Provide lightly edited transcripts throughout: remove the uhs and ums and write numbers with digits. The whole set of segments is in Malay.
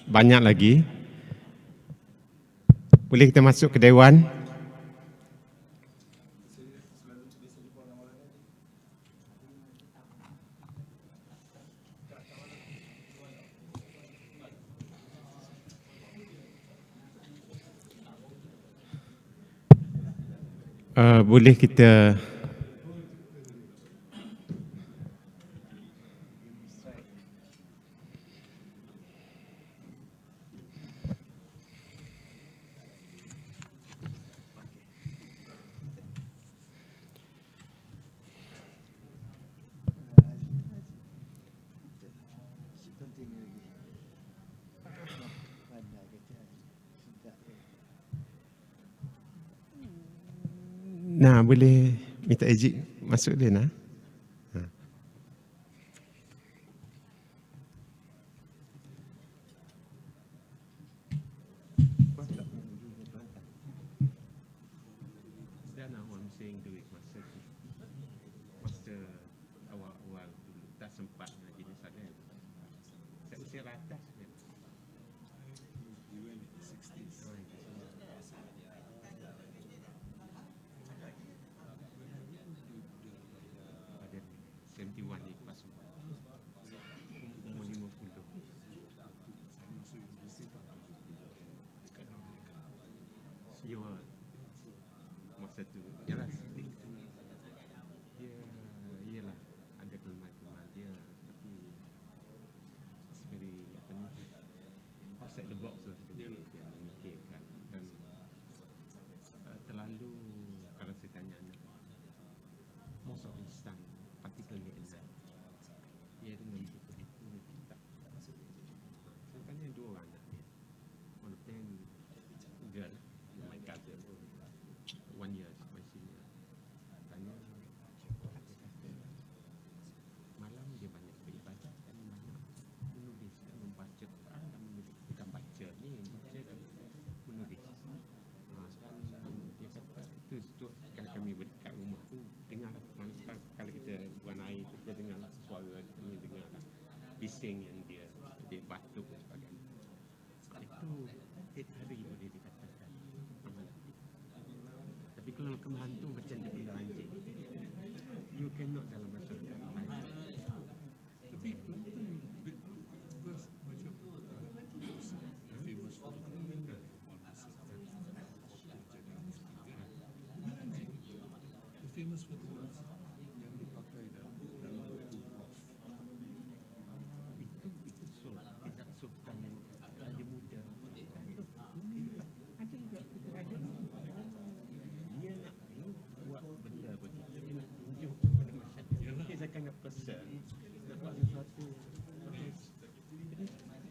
banyak lagi. Boleh kita masuk ke Dewan. Boleh kita boleh minta izin masuk dia nak. Bising yang dia batuk dan sebagainya. Itu tiap hari boleh dikatakan. Tapi kalau kehantu macam dia punya anjing, you cannot dalam masyarakat. Tapi famous for the yang dipakai dalam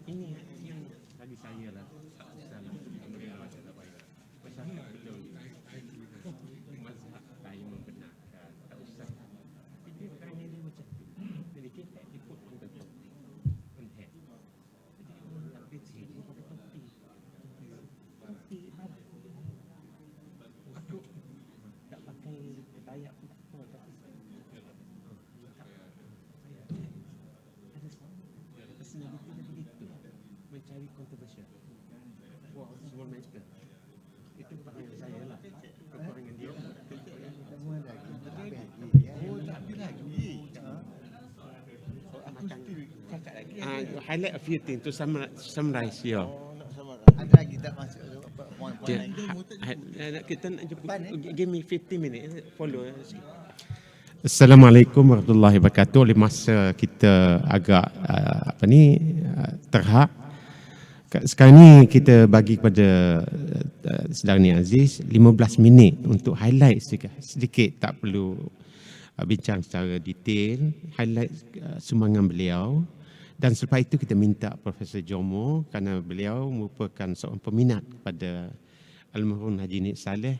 ini yang bagi saya lah salah masyarakat belum mazhab saya membenarkan tak usah tapi dia kerana dia macam tu jadi kita ikut on the top on head jadi orang tak beci dia pakai topi aku tak pakai tayak pun tak apa tapi personality dia begitu mencari kontroversial. Wah, semua main suka. Itu pandangan saya lah. Kekurangan dia. Semua lagi. Oh, tak ada lagi. Aku still cakap lagi. Highlight a few things to summarize here. Nak summarize. Ada lagi tak masuk poin-poin lain. Kita nak jumpa. Give me 15 minutes. Follow. Assalamualaikum warahmatullahi wabarakatuh. Oleh masa kita agak terhad. Sekarang ni kita bagi kepada Saudara Ni Aziz 15 minit untuk highlight sedikit, tak perlu bincang secara detail, highlight sumbangan beliau. Dan selepas itu kita minta Profesor Jomo, kerana beliau merupakan seorang peminat kepada almarhum Haji Nik Saleh,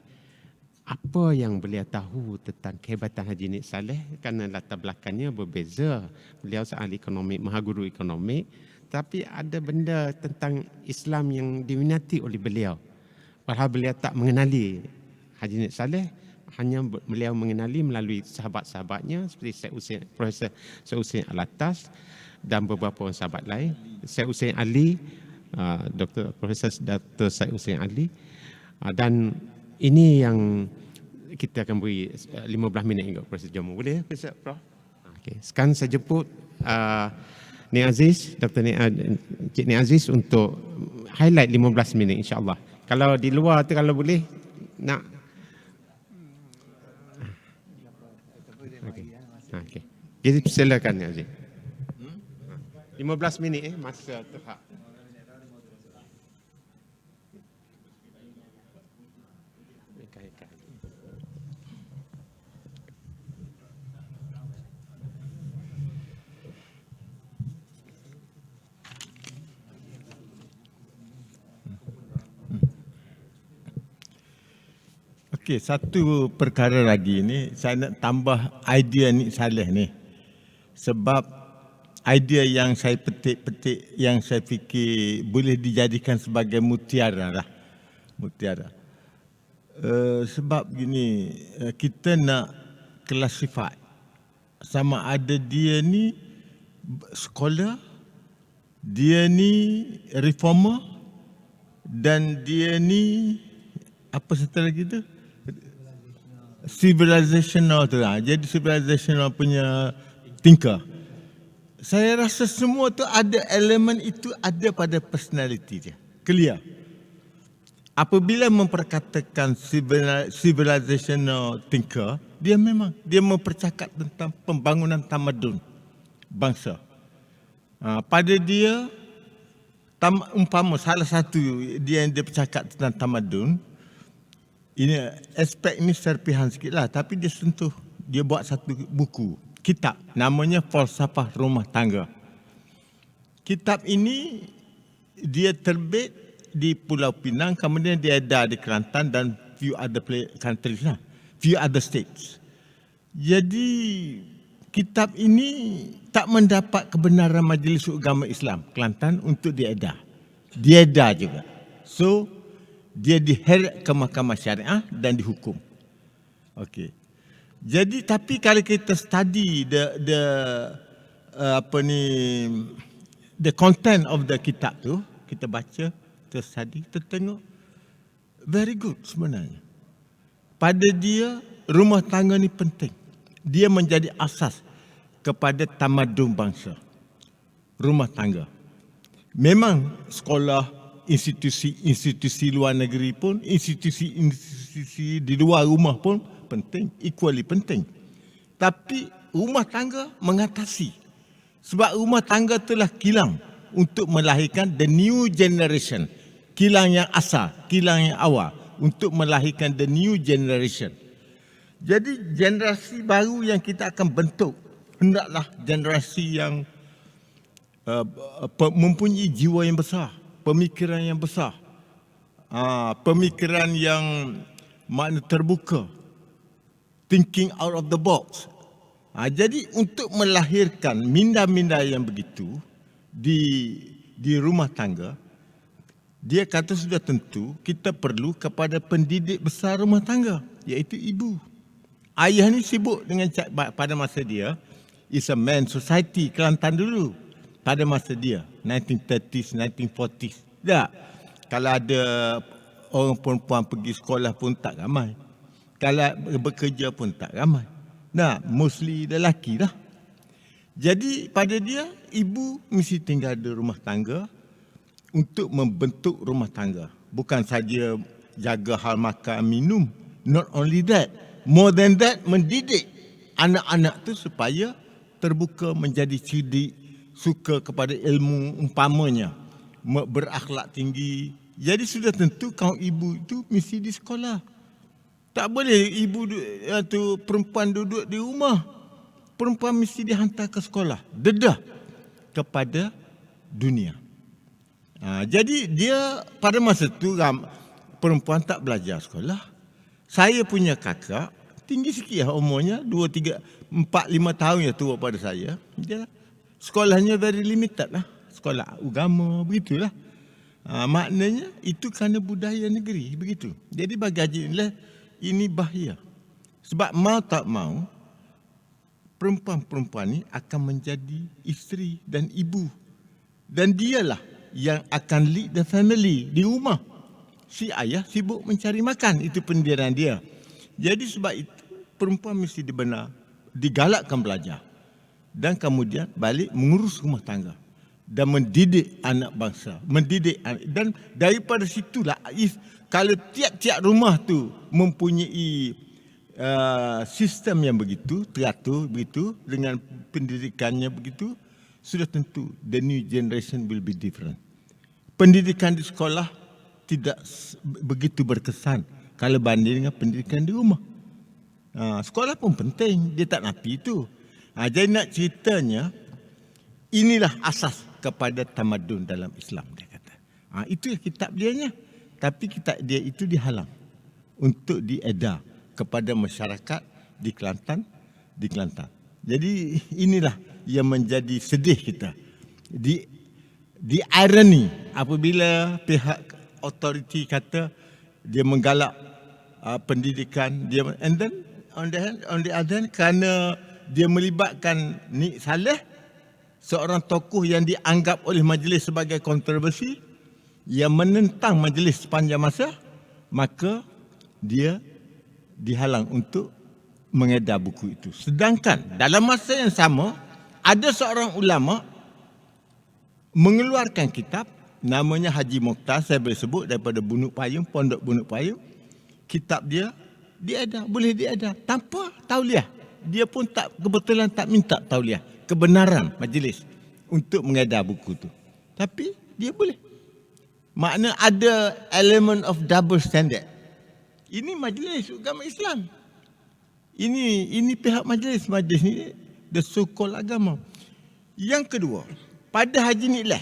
apa yang beliau tahu tentang kehebatan Haji Nik Saleh, kerana latar belakangnya berbeza. Beliau seorang ekonomi, mahaguru ekonomi, tapi ada benda tentang Islam yang diminati oleh beliau. Padahal beliau tak mengenali Haji Nik Saleh, hanya beliau mengenali melalui sahabat-sahabatnya seperti Profesor Syed Husain Alatas dan beberapa orang sahabat lain, Syed Husain Ali, Dr. Profesor Dr. Syed Hussein Ali, dan ini yang kita akan beri 15 minit juga Profesor Jamu. Boleh Profesor Prof? Okay. Sekarang saya jemput Nik Aziz, Cik Nik Aziz untuk highlight 15 minit insya-Allah. Kalau di luar tu kalau boleh nak. Okey. Jadi silakan Nik Aziz. 15 minit masa terhad. Okey, satu perkara lagi ni saya nak tambah idea Nik Saleh ni. Sebab idea yang saya petik-petik yang saya fikir boleh dijadikan sebagai mutiara lah. Mutiara. Sebab gini, kita nak classify sama ada dia ni scholar, dia ni reformer dan dia ni apa satu lagi tu? Civilizational tu lah. Jadi civilizational punya thinker. Saya rasa semua tu ada elemen itu ada pada personality dia. Clear. Apabila memperkatakan civilizational thinker, dia memang dia mempercakap tentang pembangunan tamadun bangsa. Pada dia umpama salah satu dia yang dia bercakap tentang tamadun. Ini aspek ini serpihan sikit lah, tapi dia sentuh. Dia buat satu buku, kitab, namanya Falsafah Rumah Tangga. Kitab ini dia terbit di Pulau Pinang, kemudian dia edar di Kelantan dan few other countries lah, few other states. Jadi kitab ini tak mendapat kebenaran Majlis Agama Islam Kelantan untuk diedar. Diedar juga. So dia diheret ke Mahkamah Syariah dan dihukum. Okey. Jadi tapi kalau kita study the content of the kitab tu, kita baca, kita study, kita tengok very good sebenarnya. Pada dia rumah tangga ni penting. Dia menjadi asas kepada tamadun bangsa. Rumah tangga. Memang sekolah, institusi luar negeri pun, institusi di luar rumah pun penting, equally penting. Tapi rumah tangga mengatasi. Sebab rumah tangga itulah kilang untuk melahirkan the new generation. Kilang yang asal, kilang yang awal untuk melahirkan the new generation. Jadi generasi baru yang kita akan bentuk hendaklah generasi yang mempunyai jiwa yang besar, pemikiran yang besar, pemikiran yang makna terbuka, thinking out of the box. Jadi untuk melahirkan minda-minda yang begitu di rumah tangga, dia kata sudah tentu kita perlu kepada pendidik besar rumah tangga, iaitu ibu. Ayah ni sibuk dengan pada masa dia, is a man society Kelantan dulu. Pada masa dia, 1930s, 1940s. Tak. Kalau ada orang perempuan pergi sekolah pun tak ramai. Kalau bekerja pun tak ramai. Nah, mostly lelaki lah. Jadi pada dia, ibu mesti tinggal di rumah tangga untuk membentuk rumah tangga. Bukan saja jaga hal makan minum. Not only that. More than that, mendidik anak-anak tu supaya terbuka, menjadi cerdik, suka kepada ilmu umpamanya, berakhlak tinggi. Jadi sudah tentu kaum ibu itu mesti di sekolah. Tak boleh ibu tu perempuan duduk di rumah. Perempuan mesti dihantar ke sekolah. Dedah kepada dunia. Jadi dia pada masa itu perempuan tak belajar sekolah. Saya punya kakak tinggi sikit lah umurnya, 2, 3, 4, 5 tahun ya tua pada saya. Dia sekolahnya very limited lah. Sekolah agama, begitulah. Maknanya itu kerana budaya negeri, begitu. Jadi bagi Haji Inilah, ini bahaya. Sebab mau tak mau, perempuan-perempuan ni akan menjadi isteri dan ibu. Dan dialah yang akan lead the family di rumah. Si ayah sibuk mencari makan, itu pendirian dia. Jadi sebab itu perempuan mesti digalakkan belajar dan kemudian balik mengurus rumah tangga dan mendidik anak bangsa, dan daripada situlah kalau tiap-tiap rumah tu mempunyai sistem yang begitu, teratur begitu, dengan pendidikannya begitu, sudah tentu the new generation will be different. Pendidikan di sekolah tidak begitu berkesan kalau banding dengan pendidikan di rumah. Sekolah pun penting, dia tak nafi itu. Jadi nak ceritanya, inilah asas kepada tamadun dalam Islam, dia kata. Itu kitab dianya. Tapi kitab dia itu dihalang untuk diedar kepada masyarakat di Kelantan. Jadi inilah yang menjadi sedih kita. Di irony apabila pihak authority kata dia menggalak pendidikan dia, and then on the other hand, kerana dia melibatkan Nik Saleh, seorang tokoh yang dianggap oleh majlis sebagai kontroversi, yang menentang majlis sepanjang masa, maka dia dihalang untuk mengedar buku itu. Sedangkan dalam masa yang sama, ada seorang ulama mengeluarkan kitab, namanya Haji Mokhtar, saya boleh sebut, daripada Pondok Bunuk Payung. Kitab dia diedar, boleh diedar tanpa tauliah. Dia pun kebetulan tak minta tauliah, kebenaran majlis untuk mengedar buku itu. Tapi dia boleh. Makna ada element of double standard. Ini majlis agama Islam. Ini pihak majlis ni the so-called agama. Yang kedua, pada Haji Niklah,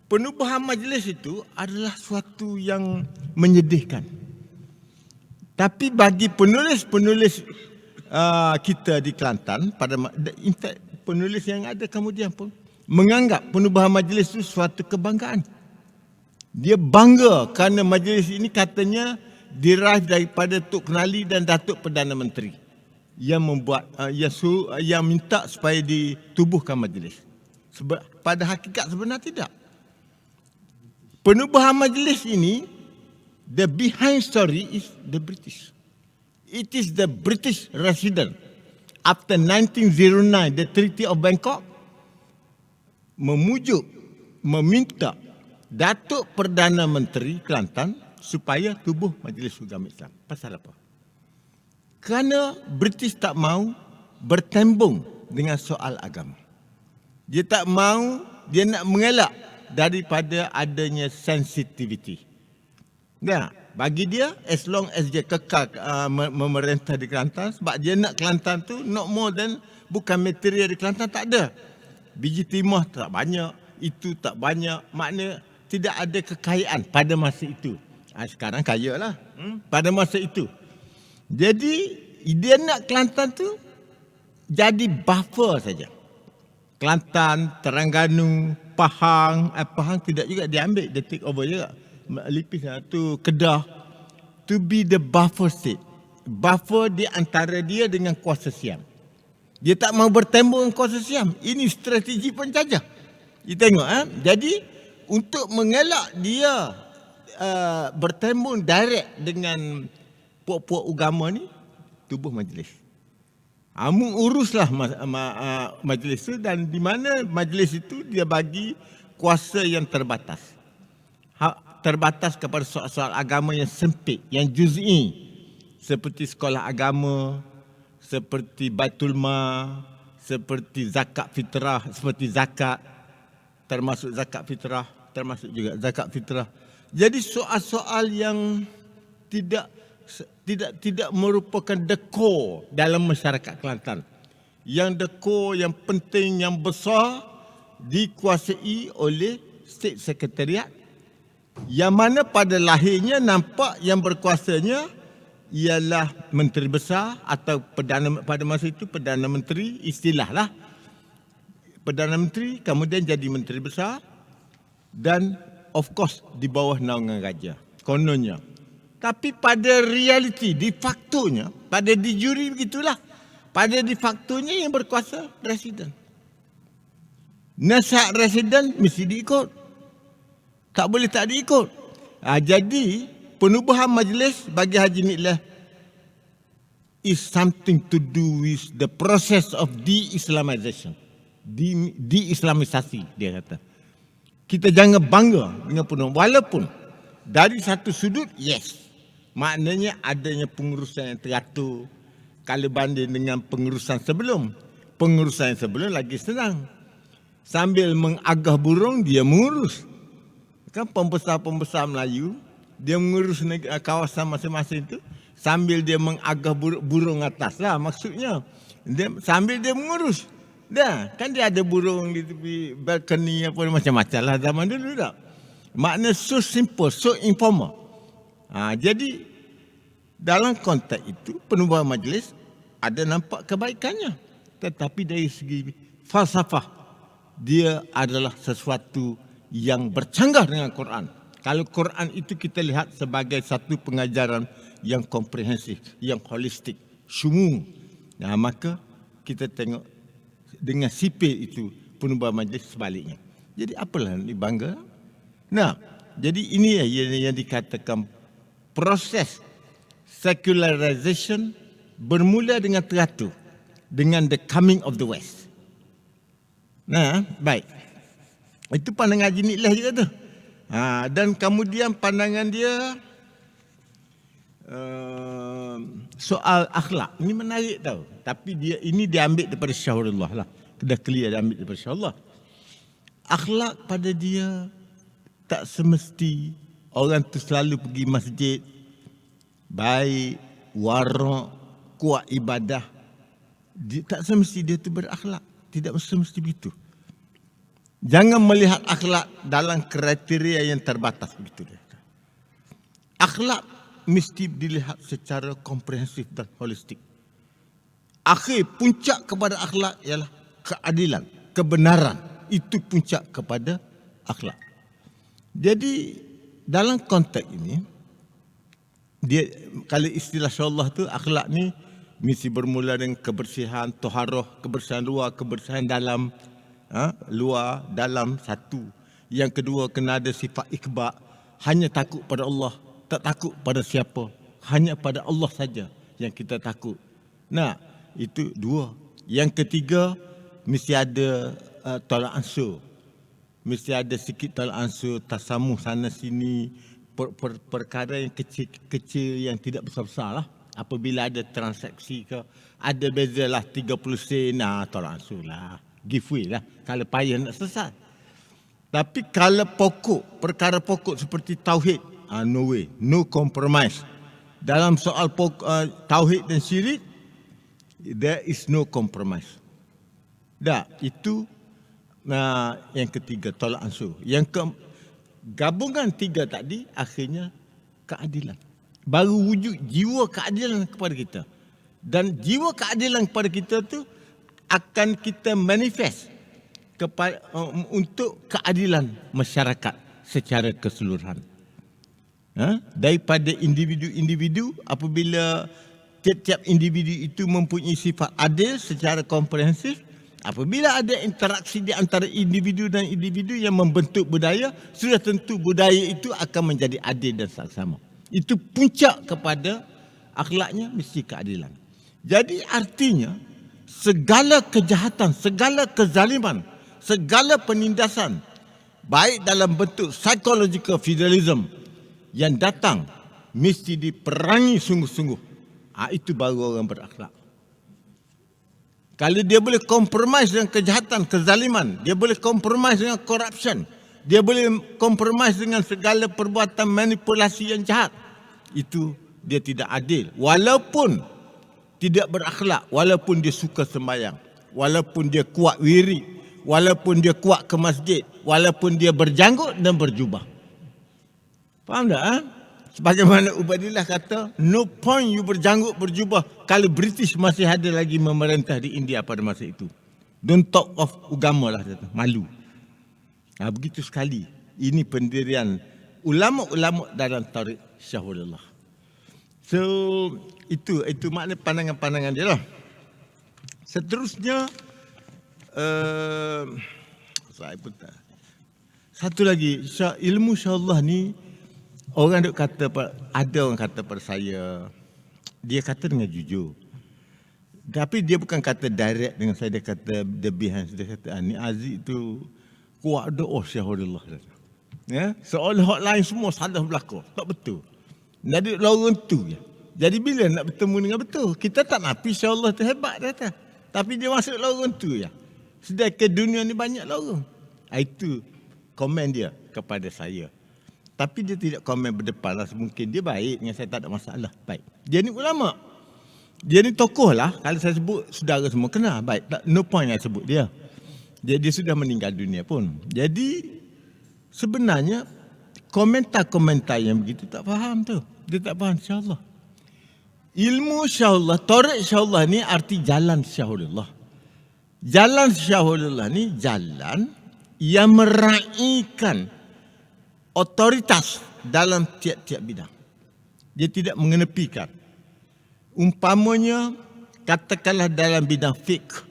penubuhan majlis itu adalah suatu yang menyedihkan. Tapi bagi penulis-penulis kita di Kelantan, penulis yang ada kemudian pun menganggap penubuhan majlis itu suatu kebanggaan. Dia bangga kerana majlis ini katanya derive daripada Tok Kenali dan Datuk Perdana Menteri yang membuat yang minta supaya ditubuhkan majlis. Sebab pada hakikat sebenar tidak. Penubuhan majlis ini, the behind story is the British. It is the British resident. After 1909, the Treaty of Bangkok meminta Datuk Perdana Menteri Kelantan supaya tubuh Majlis Agama Islam. Pasal apa? Kerana British tak mahu bertembung dengan soal agama. Dia tak mahu, dia nak mengelak daripada adanya sensitivity. Ya, bagi dia, as long as dia kekal memerintah di Kelantan, sebab dia nak Kelantan tu not more than, bukan material di Kelantan, tak ada. Biji timah tak banyak, itu tak banyak, makna tidak ada kekayaan pada masa itu. Sekarang kaya lah, pada masa itu. Jadi, dia nak Kelantan tu jadi buffer saja. Kelantan, Terengganu, Pahang tidak juga diambil, dia take over juga. Lipis tu Kedah, to be the buffer state. Buffer di antara dia dengan kuasa Siam. Dia tak mahu bertembung dengan kuasa Siam. Ini strategi penjajah. Kita tengok, jadi untuk mengelak dia bertembung direct dengan puak-puak agama ni, tubuh majlis. Uruslah majlis itu, dan di mana majlis itu dia bagi kuasa yang terbatas. Terbatas kepada soal-soal agama yang sempit, yang juz'i, seperti sekolah agama, seperti Baitul Mal, seperti zakat fitrah, seperti zakat, termasuk zakat fitrah, termasuk juga zakat fitrah. Jadi soal-soal yang tidak merupakan the core dalam masyarakat Kelantan. Yang the core, yang penting, yang besar dikuasai oleh State Secretariat, yang mana pada lahirnya nampak yang berkuasanya ialah Menteri Besar atau pada masa itu Perdana Menteri, istilahlah Perdana Menteri, kemudian jadi Menteri Besar, dan of course di bawah naungan raja, kononnya. Tapi pada realiti, de factonya, pada de jure begitulah. Pada de factonya yang berkuasa Residen. Nasihat Residen mesti diikut. Tak boleh tak diikut. Jadi penubuhan majlis bagi Haji Niklah is something to do with the process of de-Islamization. De-Islamisasi dia kata. Kita jangan bangga dengan penubuhan. Walaupun dari satu sudut, yes. Maknanya adanya pengurusan yang teratur kalau banding dengan pengurusan sebelum. Pengurusan yang sebelum lagi senang. Sambil mengagah burung, dia mengurus. Kan pembesar-pembesar Melayu, dia mengurus kawasan masing-masing itu sambil dia mengagah burung atas lah maksudnya. Sambil dia mengurus. Dah, kan dia ada burung di tepi balcony apa macam-macam lah zaman dulu tak. Makna so simple, so informal. Jadi dalam konteks itu penubuhan majlis ada nampak kebaikannya. Tetapi dari segi falsafah dia adalah sesuatu yang bercanggah dengan Quran. Kalau Quran itu kita lihat sebagai satu pengajaran yang komprehensif, yang holistik, syumul. Maka kita tengok dengan sipil itu penubuhan majlis sebaliknya. Jadi apalah ni bangga. Jadi ini yang dikatakan proses secularization bermula dengan teratur, dengan the coming of the West. Baik. Itu pandangan Haji Niklah juga tu. Dan kemudian pandangan dia soal akhlak. Ini menarik tau. Tapi ini diambil daripada Syahrullah lah. Dah clear diambil daripada Syahrullah. Akhlak pada dia tak semesti orang tu selalu pergi masjid, baik, warak, kuat ibadah. Tak semesti dia tu berakhlak. Tidak semesti begitu. Jangan melihat akhlak dalam kriteria yang terbatas begitu. Akhlak mesti dilihat secara komprehensif dan holistik. Akhir puncak kepada akhlak ialah keadilan, kebenaran. Itu puncak kepada akhlak. Jadi dalam konteks ini, dia kalau istilah Syarullah tu akhlak ni mesti bermula dengan kebersihan, toharoh, kebersihan luar, kebersihan dalam. Luar, dalam satu. Yang kedua kena ada sifat ikba, hanya takut pada Allah, tak takut pada siapa, hanya pada Allah saja yang kita takut. Itu dua. Yang ketiga mesti ada tolak ansur. Mesti ada sikit tolak ansur, tasamuh sana sini, perkara yang kecil-kecil yang tidak besar-besar lah. Apabila ada transaksi ke, ada beza lah 30 sen, tolak ansur lah. Giveaway lah kalau payah nak sesat. Tapi kalau pokok, perkara pokok seperti tauhid, no way, no compromise. Dalam soal tauhid dan syirik, there is no compromise. Itu yang ketiga, tolak ansur. Gabungan tiga tadi akhirnya keadilan. Baru wujud jiwa keadilan kepada kita. Dan jiwa keadilan kepada kita tu akan kita manifest untuk keadilan masyarakat secara keseluruhan. Daripada individu-individu, apabila tiap-tiap individu itu mempunyai sifat adil secara komprehensif, apabila ada interaksi di antara individu dan individu yang membentuk budaya, sudah tentu budaya itu akan menjadi adil dan sama. Itu puncak kepada akhlaknya mesti keadilan. Jadi artinya segala kejahatan, segala kezaliman, segala penindasan, baik dalam bentuk psychological feudalism yang datang, mesti diperangi sungguh-sungguh. Itu baru orang berakhlak. Kalau dia boleh compromise dengan kejahatan, kezaliman, dia boleh compromise dengan corruption, dia boleh compromise dengan segala perbuatan manipulasi yang jahat, itu dia tidak adil. Walaupun tidak berakhlak, walaupun dia suka sembahyang, walaupun dia kuat wirid, walaupun dia kuat ke masjid, walaupun dia berjanggut dan berjubah. Faham tak? Sebagaimana Ubadillah kata, no point you berjanggut berjubah kalau British masih ada lagi memerintah di India pada masa itu. Don't talk of agama lah, kata. Malu. Begitu sekali. Ini pendirian ulama-ulama dalam tarikh Syahrullah. So itu makna pandangan-pandangan dia lah. Seterusnya Satu lagi, ilmu insya-Allah ni orang duk kata, ada orang kata pada saya, dia kata dengan jujur. Tapi dia bukan kata direct dengan saya, dia kata the behind, dia kata ni Aziz tu kuat doa syahudullah. Ya, seolah hotline semua salah berlaku. Tak betul. Jadi lorong tu je. Jadi bila nak bertemu dengan betul, kita tak nafi insya-Allah tu hebat dia kata. Tapi dia masuk lorong tu je. Sedangkan dunia ni banyak lorong. Itu komen dia kepada saya. Tapi dia tidak komen berdepan lah. Mungkin dia baik dengan saya, tak ada masalah. Baik. Dia ni ulama. Dia ni tokoh lah. Kalau saya sebut, saudara semua kenal. Baik. No point saya sebut dia. Dia sudah meninggal dunia pun. Jadi sebenarnya komentar-komentar yang begitu tak faham tu. Dia tak faham insya-Allah. Ilmu insya-Allah, tarik insya-Allah ni arti jalan syahudullah. Jalan syahudullah ni jalan yang meraihkan otoritas dalam tiap-tiap bidang. Dia tidak mengenepikan. Umpamanya, katakanlah dalam bidang fiqh,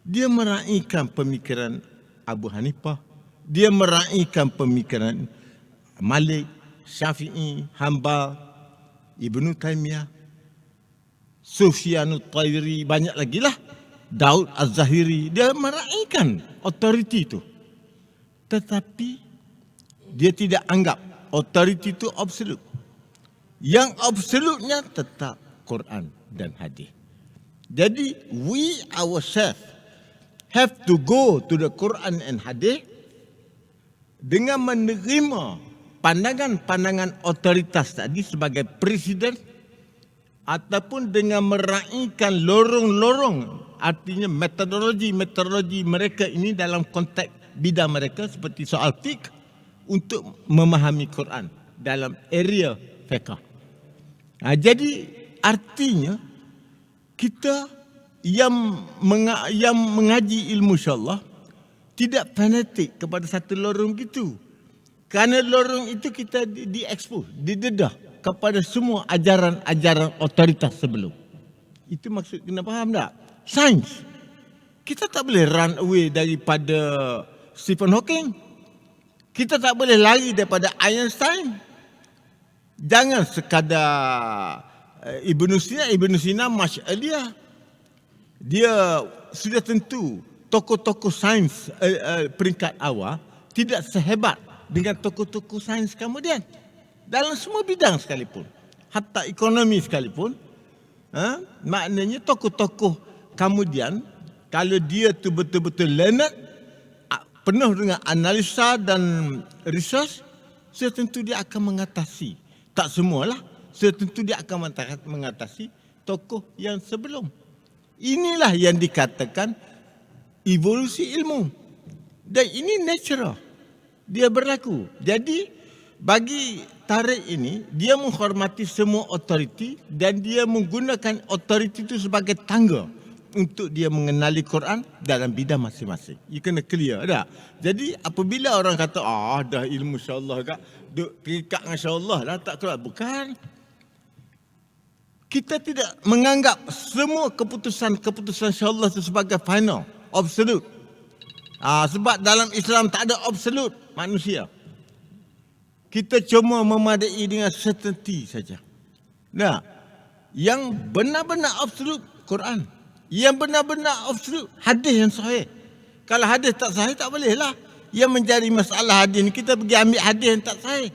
dia meraihkan pemikiran Abu Hanifah, dia meraihkan pemikiran Malik, Syafi'i, Hanbal, Ibnu Taimiyah, Sufyanut Thauri, banyak lagi lah. Daud Az-Zahiri, dia meraihkan otoriti itu. Tetapi dia tidak anggap otoriti itu absolut. Yang absolutnya tetap Quran dan hadis. Jadi we ourselves have to go to the Quran and hadis dengan menerima pandangan-pandangan otoritas tadi sebagai presiden, ataupun dengan meraihkan lorong-lorong, artinya metodologi mereka ini dalam konteks bidang mereka seperti soal fiqh untuk memahami Quran dalam area fiqh. Jadi artinya kita yang mengaji ilmu insya-Allah tidak fanatik kepada satu lorong gitu. Kerana lorong itu kita diekspos, didedah kepada semua ajaran-ajaran otoritas sebelum. Itu maksud kena faham tak? Sains. Kita tak boleh run away daripada Stephen Hawking. Kita tak boleh lari daripada Einstein. Jangan sekadar Ibn Sina much earlier. Dia sudah tentu tokoh-tokoh sains peringkat awal tidak sehebat dengan tokoh-tokoh sains kemudian. Dalam semua bidang sekalipun. Hatta ekonomi sekalipun. Maknanya tokoh-tokoh kemudian, kalau dia tu betul-betul learned, penuh dengan analisa dan research, tentu dia akan mengatasi. Tak semualah. Tentu dia akan mengatasi tokoh yang sebelum. Inilah yang dikatakan evolusi ilmu. Dan ini natural. Dia berlaku. Jadi bagi Tarik ini, dia menghormati semua otoriti dan dia menggunakan otoriti itu sebagai tangga untuk dia mengenali Quran dalam bidang masing-masing. You kena clear tak? Jadi apabila orang kata, dah ilmu insya-Allah kak, duk terikat dengan insya-Allah lah, tak keluar. Bukan. Kita tidak menganggap semua keputusan insya-Allah itu sebagai final, absolute. Sebab dalam Islam tak ada absolute manusia. Kita cuma memadai dengan certainty saja. Nah, yang benar-benar absolut Quran. Yang benar-benar absolut hadis yang sahih. Kalau hadis tak sahih tak boleh lah. Yang menjadi masalah hadis ni, kita pergi ambil hadis yang tak sahih.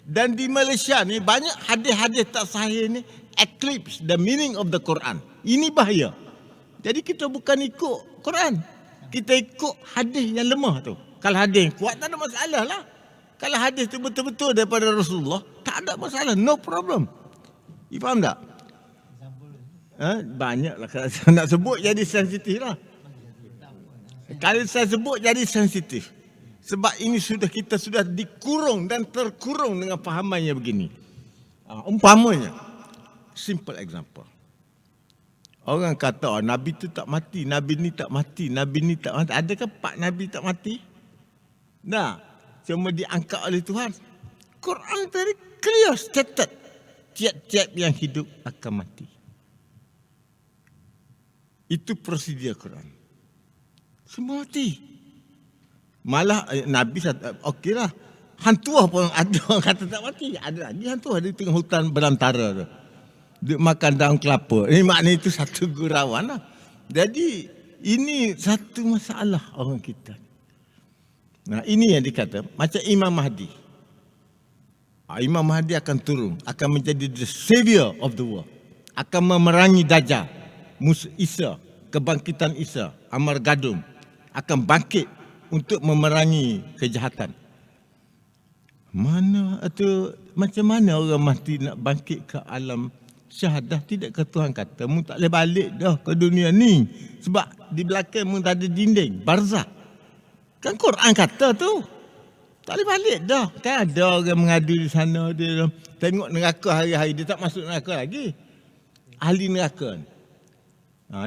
Dan di Malaysia ni banyak hadis-hadis tak sahih ni eclipse the meaning of the Quran. Ini bahaya. Jadi kita bukan ikut Quran. Kita ikut hadis yang lemah tu. Kalau hadis yang kuat tak ada masalah lah. Kalau hadis itu betul-betul daripada Rasulullah, tak ada masalah, no problem. You faham tak? Banyaklah, kalau saya nak sebut jadi sensitif lah. Kalau saya sebut jadi sensitif. Sebab ini kita sudah dikurung dan terkurung dengan fahamannya begini. Umpamanya, simple example. Orang kata, Nabi itu tak mati, Nabi ni tak mati, Nabi ni tak mati. Adakah Pak Nabi tak mati? Nah, cuma diangkat oleh Tuhan. Quran very clear stated. Tiap-tiap yang hidup akan mati. Itu prosedur Quran. Semua mati. Malah Nabi okeylah. Hantuah pun ada orang kata tak mati. Ada lagi hantuah di tengah hutan belantara tu. Dia makan daun kelapa. Ini maknanya itu satu gurauan lah. Jadi ini satu masalah orang kita. Nah ini yang dikata macam Imam Mahdi. Imam Mahdi akan turun, akan menjadi the savior of the world. Akan memerangi Dajjal, Isa, kebangkitan Isa, Amargadum. Akan bangkit untuk memerangi kejahatan. Macam mana orang mati nak bangkit ke alam syahadah? Tidak ke Tuhan kata, mu tak boleh balik dah ke dunia ni. Sebab di belakang mu tak ada dinding, barzah. Kan Quran kata tu. Tak boleh balik dah. Kan ada orang mengadu di sana, dia tengok neraka hari-hari, dia tak masuk neraka lagi. Ahli neraka ni.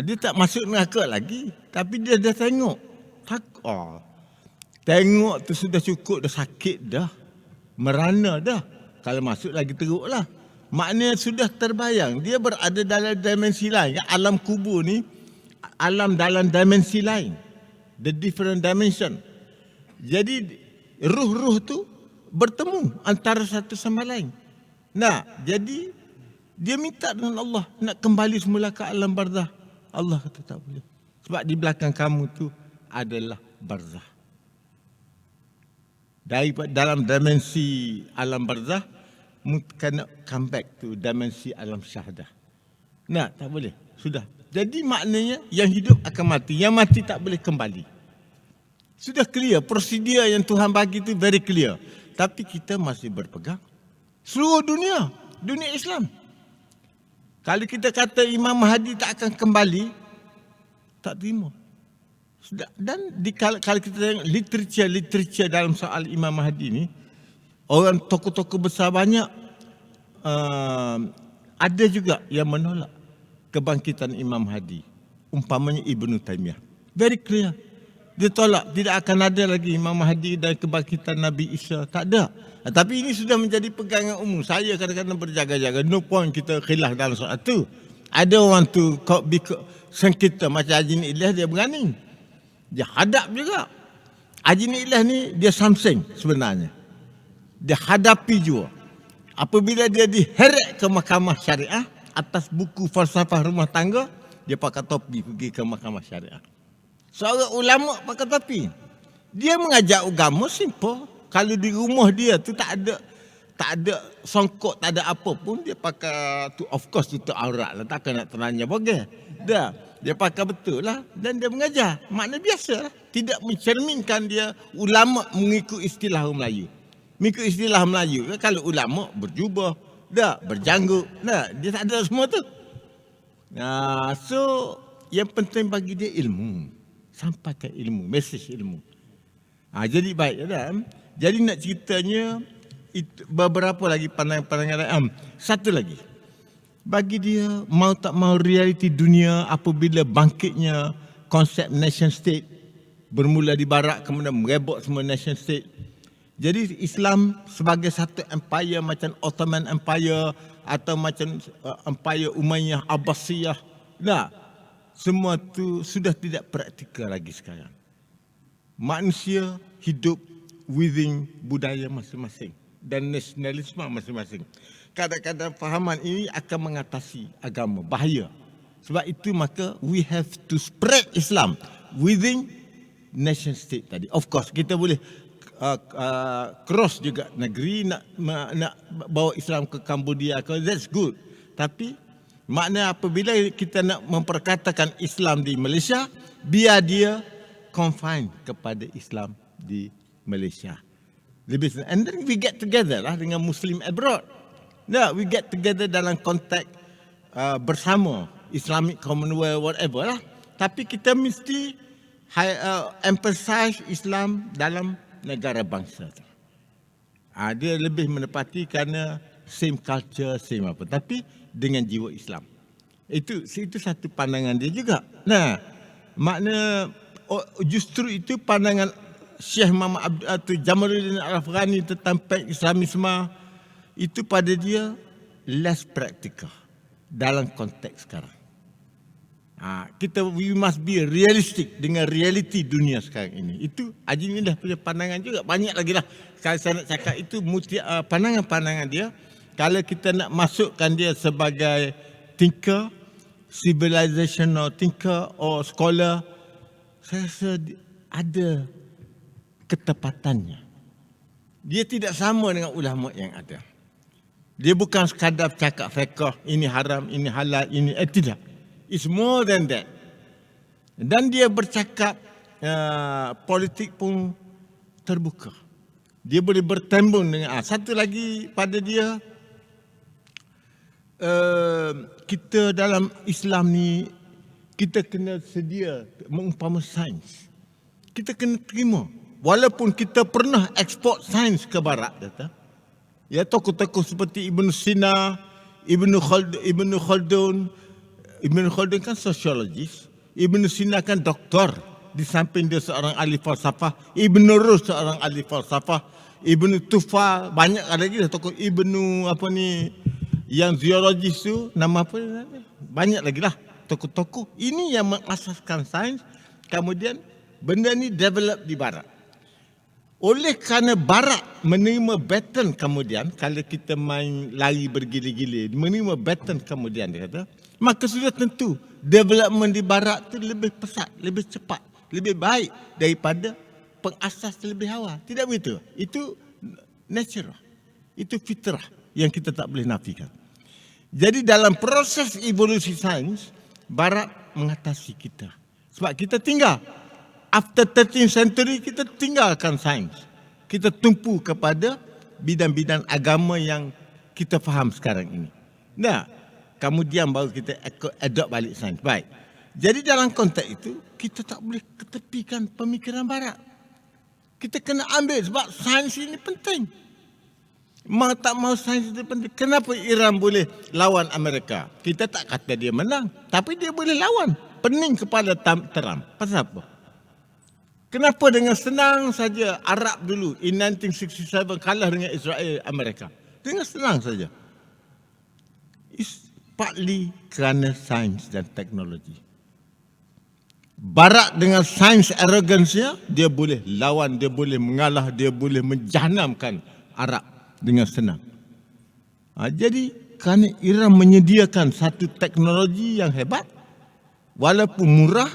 Dia tak masuk neraka lagi. Tapi dia dah tengok. Tengok tu sudah cukup, dah sakit dah. Merana dah. Kalau masuk lagi teruk lah. Maknanya sudah terbayang. Dia berada dalam dimensi lain. Alam kubur ni, alam dalam dimensi lain. The different dimension. Jadi, ruh-ruh tu bertemu antara satu sama lain. Nah, jadi, dia minta dengan Allah nak kembali semula ke alam barzah. Allah kata tak boleh. Sebab di belakang kamu tu adalah barzah. Dalam dimensi alam barzah, kena come back to dimensi alam syahadah. Nah, tak boleh. Sudah. Jadi maknanya yang hidup akan mati. Yang mati tak boleh kembali. Sudah clear. Prosedur yang Tuhan bagi itu very clear. Tapi kita masih berpegang. Seluruh dunia. Dunia Islam. Kalau kita kata Imam Mahdi tak akan kembali, tak terima. Dan kalau kita tengok literature dalam soal Imam Mahdi ni, orang tokoh-tokoh besar banyak ada juga yang menolak kebangkitan Imam Mahdi. Umpamanya Ibn Taymiyah. Very clear. Dia tolak, tidak akan ada lagi Imam Mahdi dan kebangkitan Nabi Isa. Tak ada. Tapi ini sudah menjadi pegangan umum. Saya kadang-kadang berjaga-jaga. No point kita khilaf dalam soal itu. Ada orang tu sengketa macam Haji Ilyas, dia berani. Dia hadap juga. Haji Ilyas ni dia something sebenarnya. Dia hadapi juga. Apabila dia diheret ke mahkamah syariah atas buku falsafah rumah tangga, dia pakai topi pergi ke mahkamah syariah. Seorang ulama pakai topi. Dia mengajar agama simple. Kalau di rumah dia tu tak ada songkok, tak ada apa pun, dia pakai tu, of course tutup aurat lah, takkan nak teranya bogel. Dia pakai betul lah dan dia mengajar. Makna biasa lah. Tidak mencerminkan dia ulama mengikut istilah orang Melayu. Mengikut istilah Melayu, kalau ulama berjubah, berjanggut, dia tak ada semua tu. So yang penting bagi dia ilmu. Sampaikan ilmu, mesej ilmu. Jadi baik dah. Jadi nak ceritanya itu beberapa lagi pandangan-pandangan lain. Satu lagi. Bagi dia mau tak mau realiti dunia apabila bangkitnya konsep nation state bermula di barat kemudian merebak semua nation state. Jadi Islam sebagai satu empire macam Ottoman Empire atau macam Empire Umayyah Abbasiyah. Semua tu sudah tidak praktikal lagi sekarang. Manusia hidup within budaya masing-masing dan nasionalisme masing-masing. Kadang-kadang fahaman ini akan mengatasi agama, bahaya. Sebab itu maka we have to spread Islam within nation state tadi. Of course kita boleh cross juga negeri nak bawa Islam ke Cambodia, that's good. Tapi makna apabila kita nak memperkatakan Islam di Malaysia, biar dia confine kepada Islam di Malaysia. And then we get together lah dengan Muslim abroad. We get together dalam konteks bersama Islamic Commonwealth whatever lah. Tapi kita mesti emphasize Islam dalam negara bangsa. Dia lebih menepati kerana same culture, same apa. Tapi dengan jiwa Islam. Itu satu pandangan dia juga. Makna justru itu pandangan Syekh Muhammad Jamaluddin Al-Afghani tentang Islamisme itu pada dia less practical dalam konteks sekarang. We must be realistic dengan realiti dunia sekarang ini. Itu Haji ni dah punya pandangan juga. Banyak lagi lah. Kalau saya nak cakap itu pandangan-pandangan dia. Kalau kita nak masukkan dia sebagai thinker, civilizational thinker or scholar, saya rasa ada ketepatannya. Dia tidak sama dengan ulama yang ada. Dia bukan sekadar cakap fiqh, ini haram, ini halal, ini tidak. It's more than that. Dan dia bercakap politik pun terbuka. Dia boleh bertembung dengan satu lagi pada dia, kita dalam Islam ni kita kena sedia mengumpama sains. Kita kena terima. Walaupun kita pernah ekspor sains ke barat, kata. Ya, tokoh-tokoh seperti Ibn Sina, Ibn Khaldun kan sosiologis, Ibn Sina kan doktor, di samping dia seorang ahli falsafah, Ibn Rus seorang ahli falsafah, Ibn Tufa, banyak lagi lah tokoh Ibn yang zoologis tu, nama apa? Banyak lagi lah tokoh-tokoh. Ini yang mengasaskan sains, kemudian benda ni develop di barat. Oleh kerana barat menerima baton kemudian, kalau kita main lari bergila-gila, menerima baton kemudian dia kata, maka sudah tentu development di barat tu lebih pesat, lebih cepat, lebih baik daripada pengasas lebih awal. Tidak begitu? Itu natural. Itu fitrah yang kita tak boleh nafikan. Jadi dalam proses evolusi sains, barat mengatasi kita. Sebab kita tinggal. After 13th century, kita tinggalkan sains. Kita tumpu kepada bidang-bidang agama yang kita faham sekarang ini. Nah, kemudian baru kita adopt balik sains. Baik. Jadi dalam konteks itu, kita tak boleh ketepikan pemikiran barat. Kita kena ambil sebab sains ini penting. Mau tak mau sains itu penting. Kenapa Iran boleh lawan Amerika? Kita tak kata dia menang. Tapi dia boleh lawan. Pening kepala Trump. Pasal apa? Kenapa dengan senang saja Arab dulu in 1967 kalah dengan Israel Amerika? Dengan senang saja. It's partly kerana sains dan teknologi. Barat dengan sains arrogansnya, dia boleh lawan, dia boleh mengalah, dia boleh menjahanamkan Arab dengan senang. Jadi kerana Iran menyediakan satu teknologi yang hebat, walaupun murah,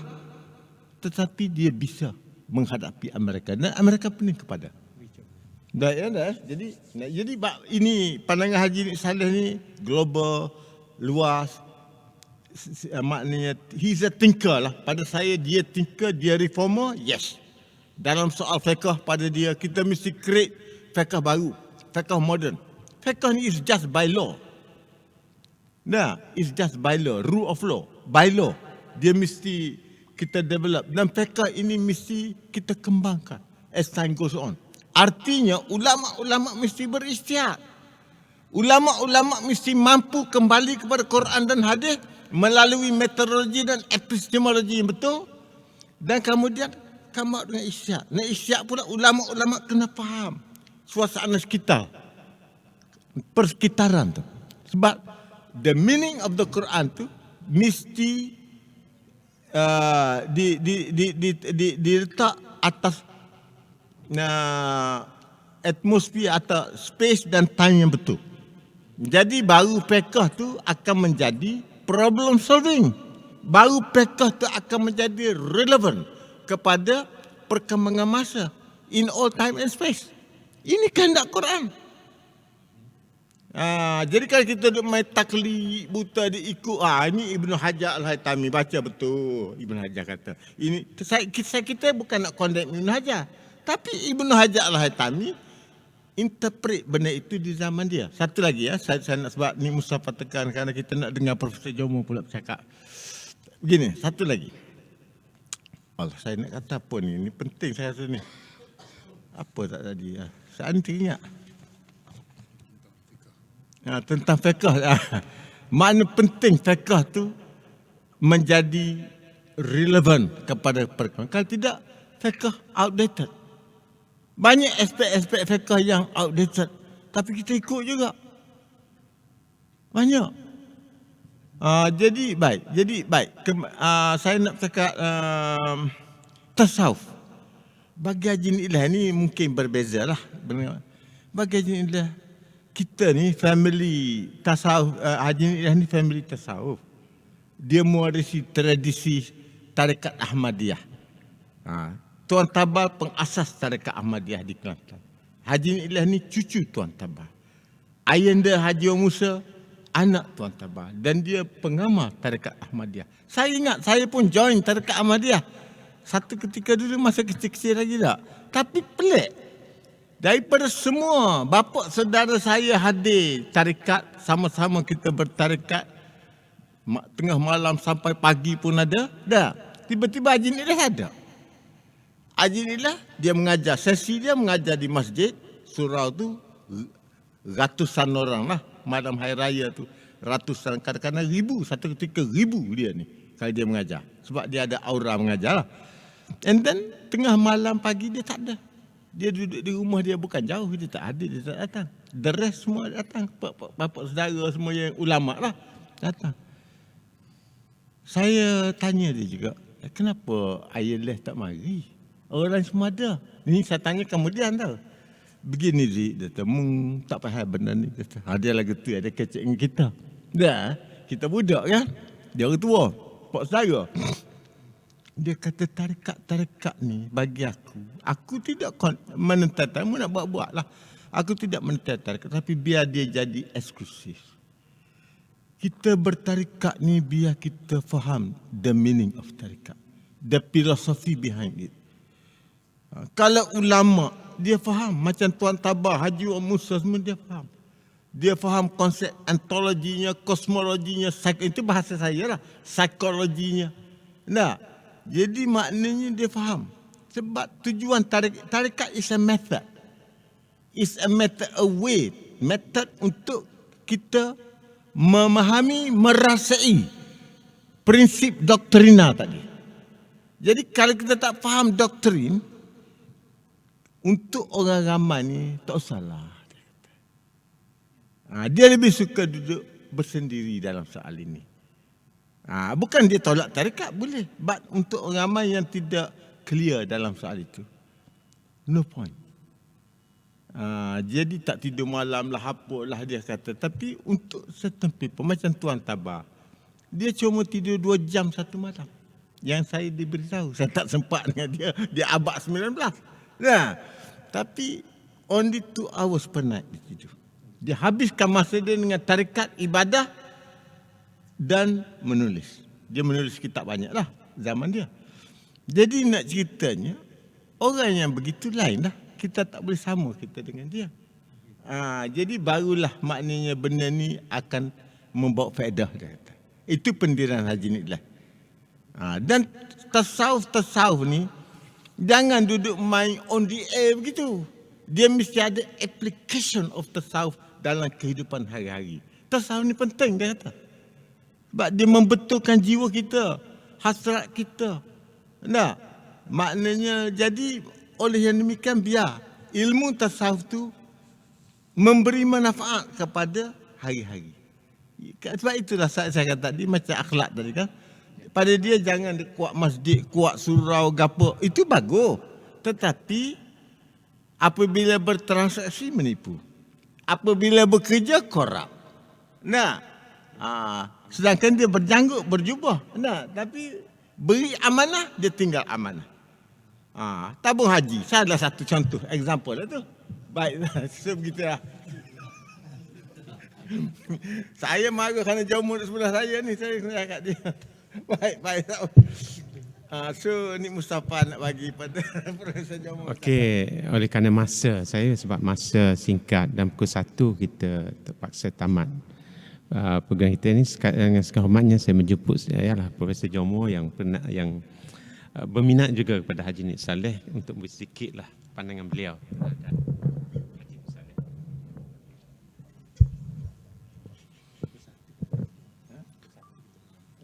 tetapi dia bisa menghadapi Amerika. Dan Amerika pening kepada. Dah. Jadi ini pandangan Haji Saleh ni global, luas. Maknanya he's a thinker lah. Pada saya dia thinker, dia reformer, yes. Dalam soal fiqh pada dia, kita mesti create fiqh baru, fiqh modern. Fiqh ni is just by law. Nah, it's just by law, rule of law, by law. Dia mesti kita develop. Dan fiqh ini mesti kita kembangkan as time goes on. Artinya ulama-ulama mesti beristihad. Ulama-ulama mesti mampu kembali kepada Quran dan hadis melalui metodologi dan epistemologi yang betul. Dan kemudian come out dengan istihad. Dan istihad pula ulama-ulama kena faham suasana sekitar, persekitaran tu. Sebab the meaning of the Quran tu mesti diletak atas atmosfer atau space dan time yang betul. Jadi baru fiqh tu akan menjadi problem solving. Baru fiqh tu akan menjadi relevant kepada perkembangan masa in all time and space. Ini kehendak Quran. Jadi kalau kita duk main taklid buta diikut, ini Ibn Hajar Al-Haytami baca betul. Ibn Hajar kata. Ini kita bukan nak condemn Ibn Hajar, tapi Ibn Hajar Al-Haytami interpret benda itu di zaman dia. Satu lagi saya nak, sebab ni Mustafa tekan kerana kita nak dengar Profesor Jomo pula bercakap. Begini, satu lagi. Allah, saya nak kata apa ni? Ini penting saya rasa ni. Apa tak tadi? Saya ni teringat. Tentang fiqh. Makna penting fiqh tu menjadi relevan kepada perkembangan. Kalau tidak, fiqh outdated. Banyak aspek-aspek fiqh yang outdated, tapi kita ikut juga. Banyak. Jadi baik. Saya nak cakap tasawuf. Bagi Haji Nilah ni mungkin berbeza lah. Bagi Haji Nilah, kita ni family tasawuf. Haji Nilah ni family tasawuf. Dia mewarisi tradisi Tarekat Ahmadiyah. Tuan Tabal pengasas Tarekat Ahmadiyah di Kelantan. Haji Nilah ni cucu Tuan Tabal. Ayanda Haji Musa anak Tuan Tabal, dan dia pengamal Tarekat Ahmadiyah. Saya ingat saya pun join Tarekat Ahmadiyah satu ketika dulu masa kecil-kecil lagi tak. Tapi pelik. Daripada semua bapa saudara saya hadir tarekat, sama-sama kita bertarekat, tengah malam sampai pagi pun ada. Dah. Tiba-tiba Haji Nilah ada. Haji Nilah dia mengajar, sesi dia mengajar di masjid surau tu ratusan orang lah. Malam Hari Raya tu ratusan, kadang-kadang ribu, satu ketika ribu dia ni kalau dia mengajar. Sebab dia ada aura mengajar lah. And then tengah malam pagi dia tak ada. Dia duduk di rumah dia, bukan jauh, dia tak ada, dia tak datang. The rest semua datang, bapa saudara semua yang ulama lah datang. Saya tanya dia juga, kenapa Ayah tak mari? Orang semua ada. Ini saya tanya kemudian tau. Begini dia kata, tak faham benda ni. Dia lagu tu ada kecek dengan kita. Dah, kita budak kan. Dia orang tua, pak saudara. Dia kata tarekat ni bagi aku tidak menentang, kamu nak buat-buat lah. Aku tidak menentang tarekat, tapi biar dia jadi eksklusif. Kita bertarekat ni biar kita faham the meaning of tarekat, the philosophy behind it. Kalau ulama, dia faham. Macam Tuan Tabah, Haji Musa semua dia faham. Dia faham konsep ontologinya, kosmologinya, itu bahasa saya lah, psikologinya. Nah, jadi maknanya dia faham. Sebab tujuan tarekat is a method. Is a method, a way. Method untuk kita memahami, merasai prinsip doktrina tadi. Jadi kalau kita tak faham doktrin, untuk orang ramai ni tak usahlah. Dia lebih suka duduk bersendiri dalam soal ini. Bukan dia tolak tarekat, boleh. But untuk orang ramai yang tidak clear dalam soal itu, no point. Jadi tak tidur malam lah, apalah dia kata. Tapi untuk certain people, macam Tuan Tabah, dia cuma tidur 2 jam satu malam. Yang saya diberitahu, saya tak sempat dengan dia. Dia abad 19. Nah, tapi only 2 hours per night dia tidur. Dia habiskan masa dia dengan tarekat, ibadah dan menulis. Dia menulis kitab banyak lah zaman dia. Jadi nak ceritanya, orang yang begitu lain lah. Kita tak boleh sama kita dengan dia. Jadi barulah maknanya benda ni akan membawa faedah dia kata. Itu pendirian Haji Nilah. Dan tasawuf ni jangan duduk main on the air begitu. Dia mesti ada application of tasawuf dalam kehidupan hari-hari. Tasawuf ni penting dia kata. Sebab dia membetulkan jiwa kita, hasrat kita. Nah, maknanya jadi oleh yang demikian biar ilmu tasawuf tu memberi manfaat kepada hari-hari. Sebab itulah saya kata tadi macam akhlak tadi kan. Pada dia jangan dia kuat masjid, kuat surau, gapo. Itu bagus. Tetapi apabila bertransaksi menipu. Apabila bekerja korup. Nah, sedangkan dia berjanggut, berjubah. Nah, tapi beri amanah, dia tinggal amanah. Tabung haji, saya adalah satu contoh, example lah tu. Baik, so begitulah. Saya marah kerana jauh murid sebelah saya ni, saya kena kat dia. Baik. So ni Mustafa nak bagi pada Profesor Jomo. Okey, oleh kerana masa saya, sebab masa singkat dan pukul 1 kita terpaksa tamat program kita ni. Dengan segala hormatnya saya menjemput Profesor Jomo yang pernah berminat juga kepada Haji Nik Saleh untuk bersikitlah pandangan beliau.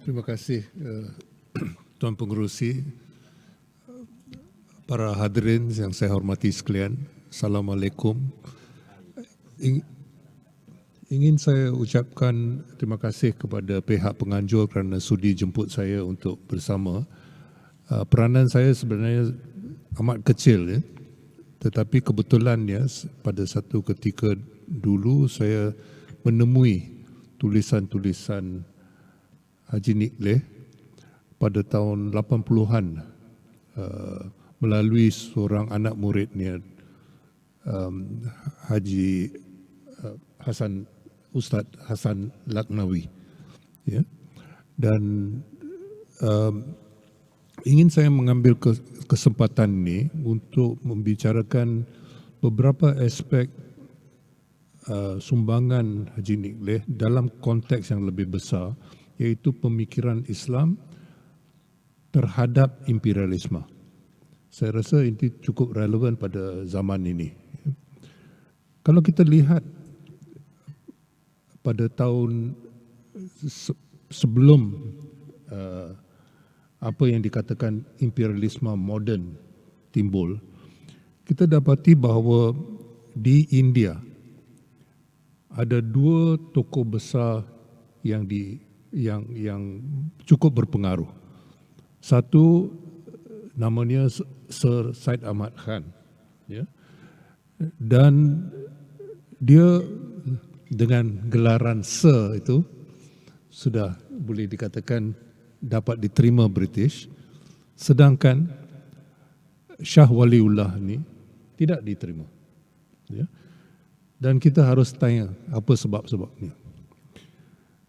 Terima kasih Tuan Pengerusi, para hadirin yang saya hormati sekalian. Assalamualaikum. ingin saya ucapkan terima kasih kepada pihak penganjur kerana sudi jemput saya untuk bersama. Peranan saya sebenarnya amat kecil, ya. Tetapi kebetulannya pada satu ketika dulu saya menemui tulisan-tulisan Haji Nikleh pada tahun 80-an melalui seorang anak muridnya, Haji Ustaz Hasan Laknawi, ya. Dan ingin saya mengambil kesempatan ini untuk membicarakan beberapa aspek sumbangan Haji Nikleh dalam konteks yang lebih besar, iaitu pemikiran Islam terhadap imperialisme. Saya rasa ini cukup relevan pada zaman ini. Kalau kita lihat pada tahun sebelum apa yang dikatakan imperialisme moden timbul, kita dapati bahawa di India ada dua tokoh besar yang cukup berpengaruh. Satu namanya Sir Syed Ahmad Khan, ya. Dan dia dengan gelaran Sir itu sudah boleh dikatakan dapat diterima British, sedangkan Shah Waliullah ni tidak diterima, ya. Dan kita harus tanya apa sebab-sebabnya.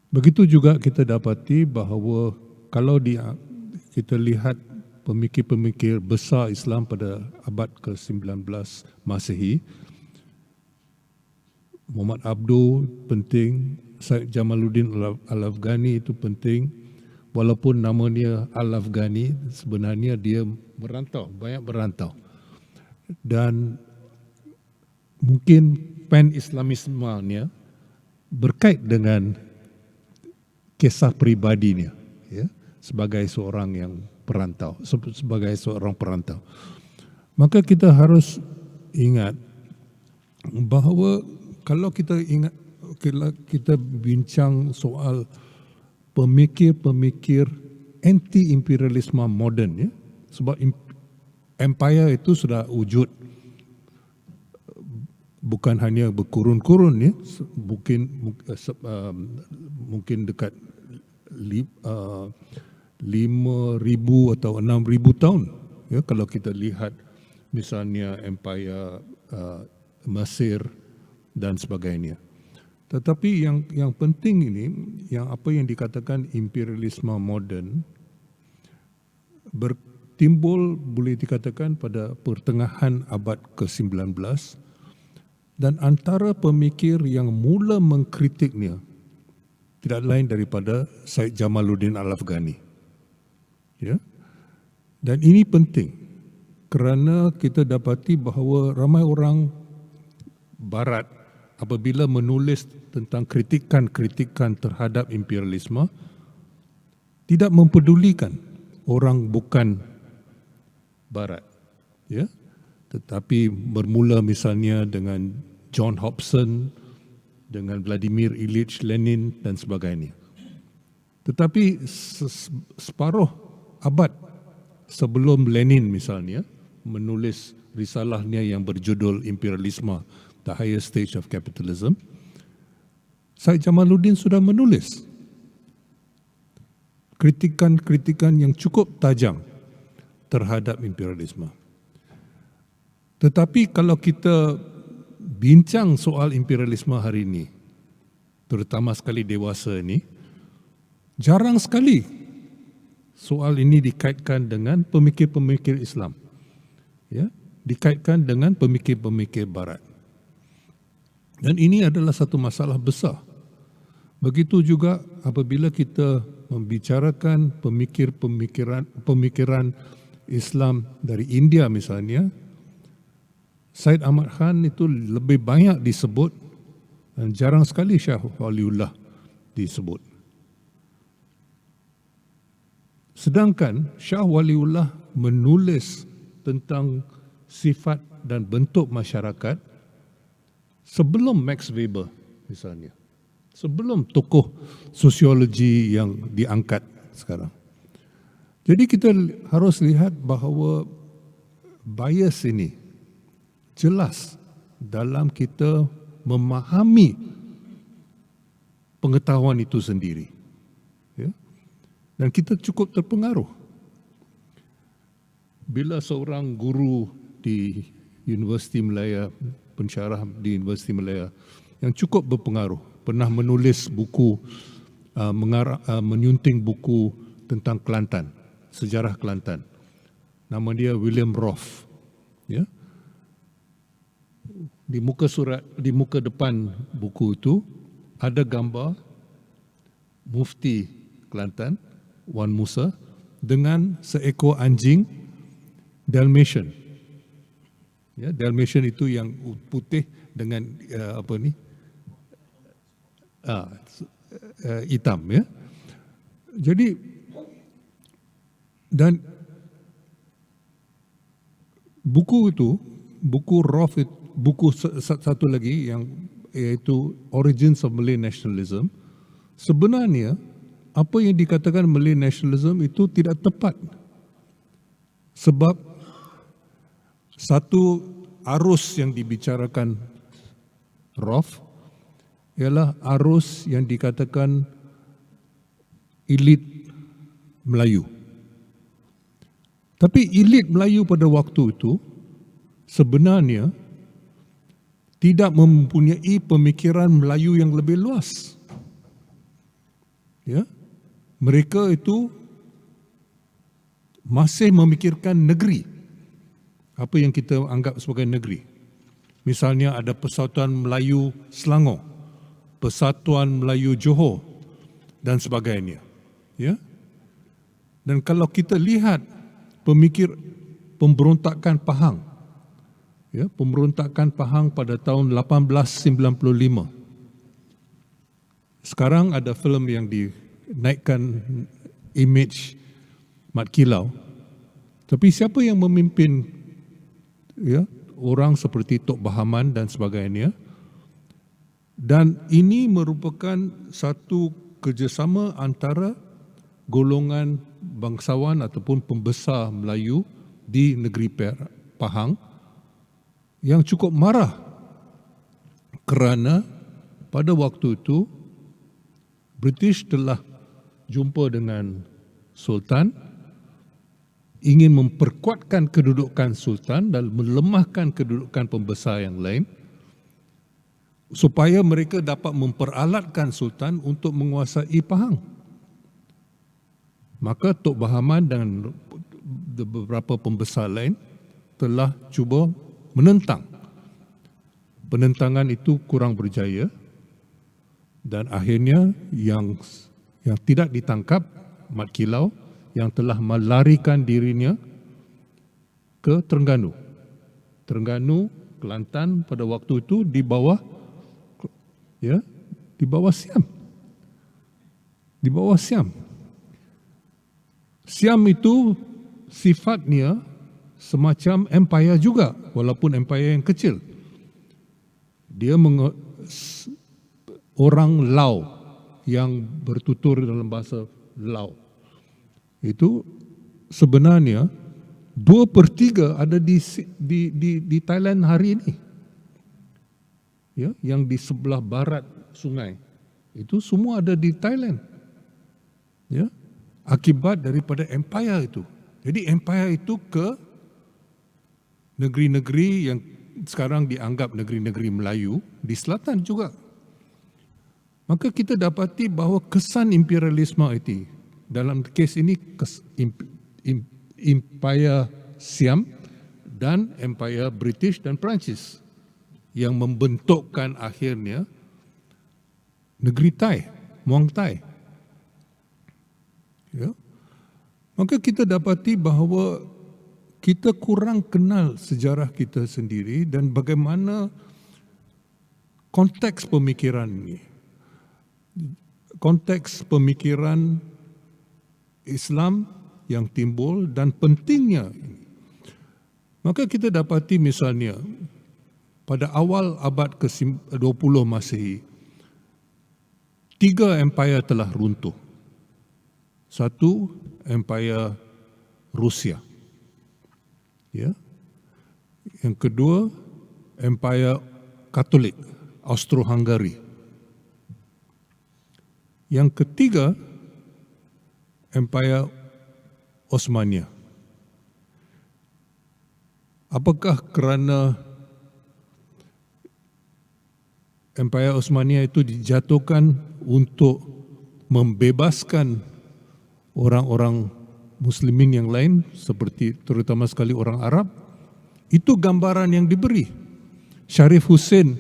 Begitu juga kita dapati bahawa kalau kita lihat pemikir-pemikir besar Islam pada abad ke-19 Masehi, Muhammad Abduh penting, Syed Jamaluddin Al-Afghani itu penting. Walaupun namanya Al-Afghani, sebenarnya dia merantau, banyak berantau. Dan mungkin pan-Islamismenya berkait dengan kisah peribadinya, ya, sebagai seorang perantau. Maka kita harus ingat bahawa kalau kita bincang soal pemikir-pemikir anti-imperialisme moden, ya, sebab empire itu sudah wujud bukan hanya berkurun-kurun, ya, mungkin dekat 5,000 atau 6,000 tahun, ya, kalau kita lihat misalnya empire Mesir dan sebagainya. Tetapi yang penting ini, yang apa yang dikatakan imperialisme moden bertimbul boleh dikatakan pada pertengahan abad ke-19, dan antara pemikir yang mula mengkritiknya tidak lain daripada Syed Jamaluddin Al-Afghani, ya. Dan ini penting kerana kita dapati bahawa ramai orang Barat apabila menulis tentang kritikan-kritikan terhadap imperialisme tidak mempedulikan orang bukan Barat, ya. Tetapi bermula misalnya dengan John Hobson, dengan Vladimir Ilyich Lenin dan sebagainya. Tetapi separuh abad sebelum Lenin misalnya menulis risalahnya yang berjudul Imperialisme, The Higher Stage of Capitalism, Syed Jamaluddin sudah menulis kritikan-kritikan yang cukup tajam terhadap imperialisme. Tetapi kalau kita bincang soal imperialisme hari ini, terutama sekali dewasa ini, jarang sekali soal ini dikaitkan dengan pemikir-pemikir Islam, ya, dikaitkan dengan pemikir-pemikir Barat. Dan ini adalah satu masalah besar. Begitu juga apabila kita membicarakan pemikiran Islam dari India misalnya, Syed Ahmad Khan itu lebih banyak disebut dan jarang sekali Shah Waliullah disebut. Sedangkan Shah Waliullah menulis tentang sifat dan bentuk masyarakat sebelum Max Weber misalnya. sebelum tokoh sosiologi yang diangkat sekarang. Jadi kita harus lihat bahawa bias ini jelas dalam kita memahami pengetahuan itu sendiri. Ya? Dan kita cukup terpengaruh. Bila seorang guru di Universiti Malaya, pensyarah di Universiti Malaya yang cukup berpengaruh, pernah menulis buku, menyunting buku tentang Kelantan, sejarah Kelantan. Nama dia William Roth. Ya? Di muka depan buku itu ada gambar Mufti Kelantan, Wan Musa, dengan seekor anjing Dalmatian. Ya, Dalmatian itu yang putih dengan hitam, ya. Jadi dan buku itu, buku Roth, buku satu lagi yang iaitu Origins of Malay Nationalism, sebenarnya apa yang dikatakan Malay Nationalism itu tidak tepat. Sebab satu arus yang dibicarakan Roth ialah arus yang dikatakan elit Melayu. Tapi elit Melayu pada waktu itu sebenarnya tidak mempunyai pemikiran Melayu yang lebih luas. Ya, mereka itu masih memikirkan negeri, apa yang kita anggap sebagai negeri. Misalnya ada Persatuan Melayu Selangor, Persatuan Melayu Johor dan sebagainya. Ya. Dan kalau kita lihat pemberontakan Pahang, ya, pemberontakan Pahang pada tahun 1895. Sekarang ada filem yang dinaikkan image Mat Kilau. Tapi siapa yang memimpin, ya, orang seperti Tok Bahaman dan sebagainya? Dan ini merupakan satu kerjasama antara golongan bangsawan ataupun pembesar Melayu di negeri Pahang yang cukup marah kerana pada waktu itu British telah jumpa dengan Sultan, ingin memperkuatkan kedudukan Sultan dan melemahkan kedudukan pembesar yang lain supaya mereka dapat memperalatkan Sultan untuk menguasai Pahang. Maka Tok Bahaman dan beberapa pembesar lain telah cuba menentang. Penentangan itu kurang berjaya dan akhirnya yang tidak ditangkap Mat Kilau yang telah melarikan dirinya ke Terengganu. Terengganu, Kelantan pada waktu itu di bawah Siam. Di bawah Siam. Siam itu sifatnya semacam empire juga, walaupun empire yang kecil. Dia orang Lao yang bertutur dalam bahasa Lao. Itu sebenarnya 2/3 ada di Thailand hari ini. Ya, yang di sebelah barat sungai. Itu semua ada di Thailand. Ya, akibat daripada empire itu. Jadi empire itu ke negeri-negeri yang sekarang dianggap negeri-negeri Melayu di selatan juga. Maka kita dapati bahawa kesan imperialisme itu, dalam kes ini Empire Siam dan Empire British dan Perancis yang membentukkan akhirnya negeri Thai, Muang Thai. Ya. Maka kita dapati bahawa kita kurang kenal sejarah kita sendiri dan bagaimana konteks pemikiran ini. Konteks pemikiran Islam yang timbul dan pentingnya ini. Maka kita dapati misalnya pada awal abad ke-20 Masehi, 3 empire telah runtuh. Satu, empire Rusia. Ya. Yang kedua, empire Katolik, Austro-Hungary. Yang ketiga, empire Osmania. Apakah kerana empire Osmania itu dijatuhkan untuk membebaskan orang-orang muslimin yang lain, seperti terutama sekali orang Arab? Itu gambaran yang diberi. Syarif Hussein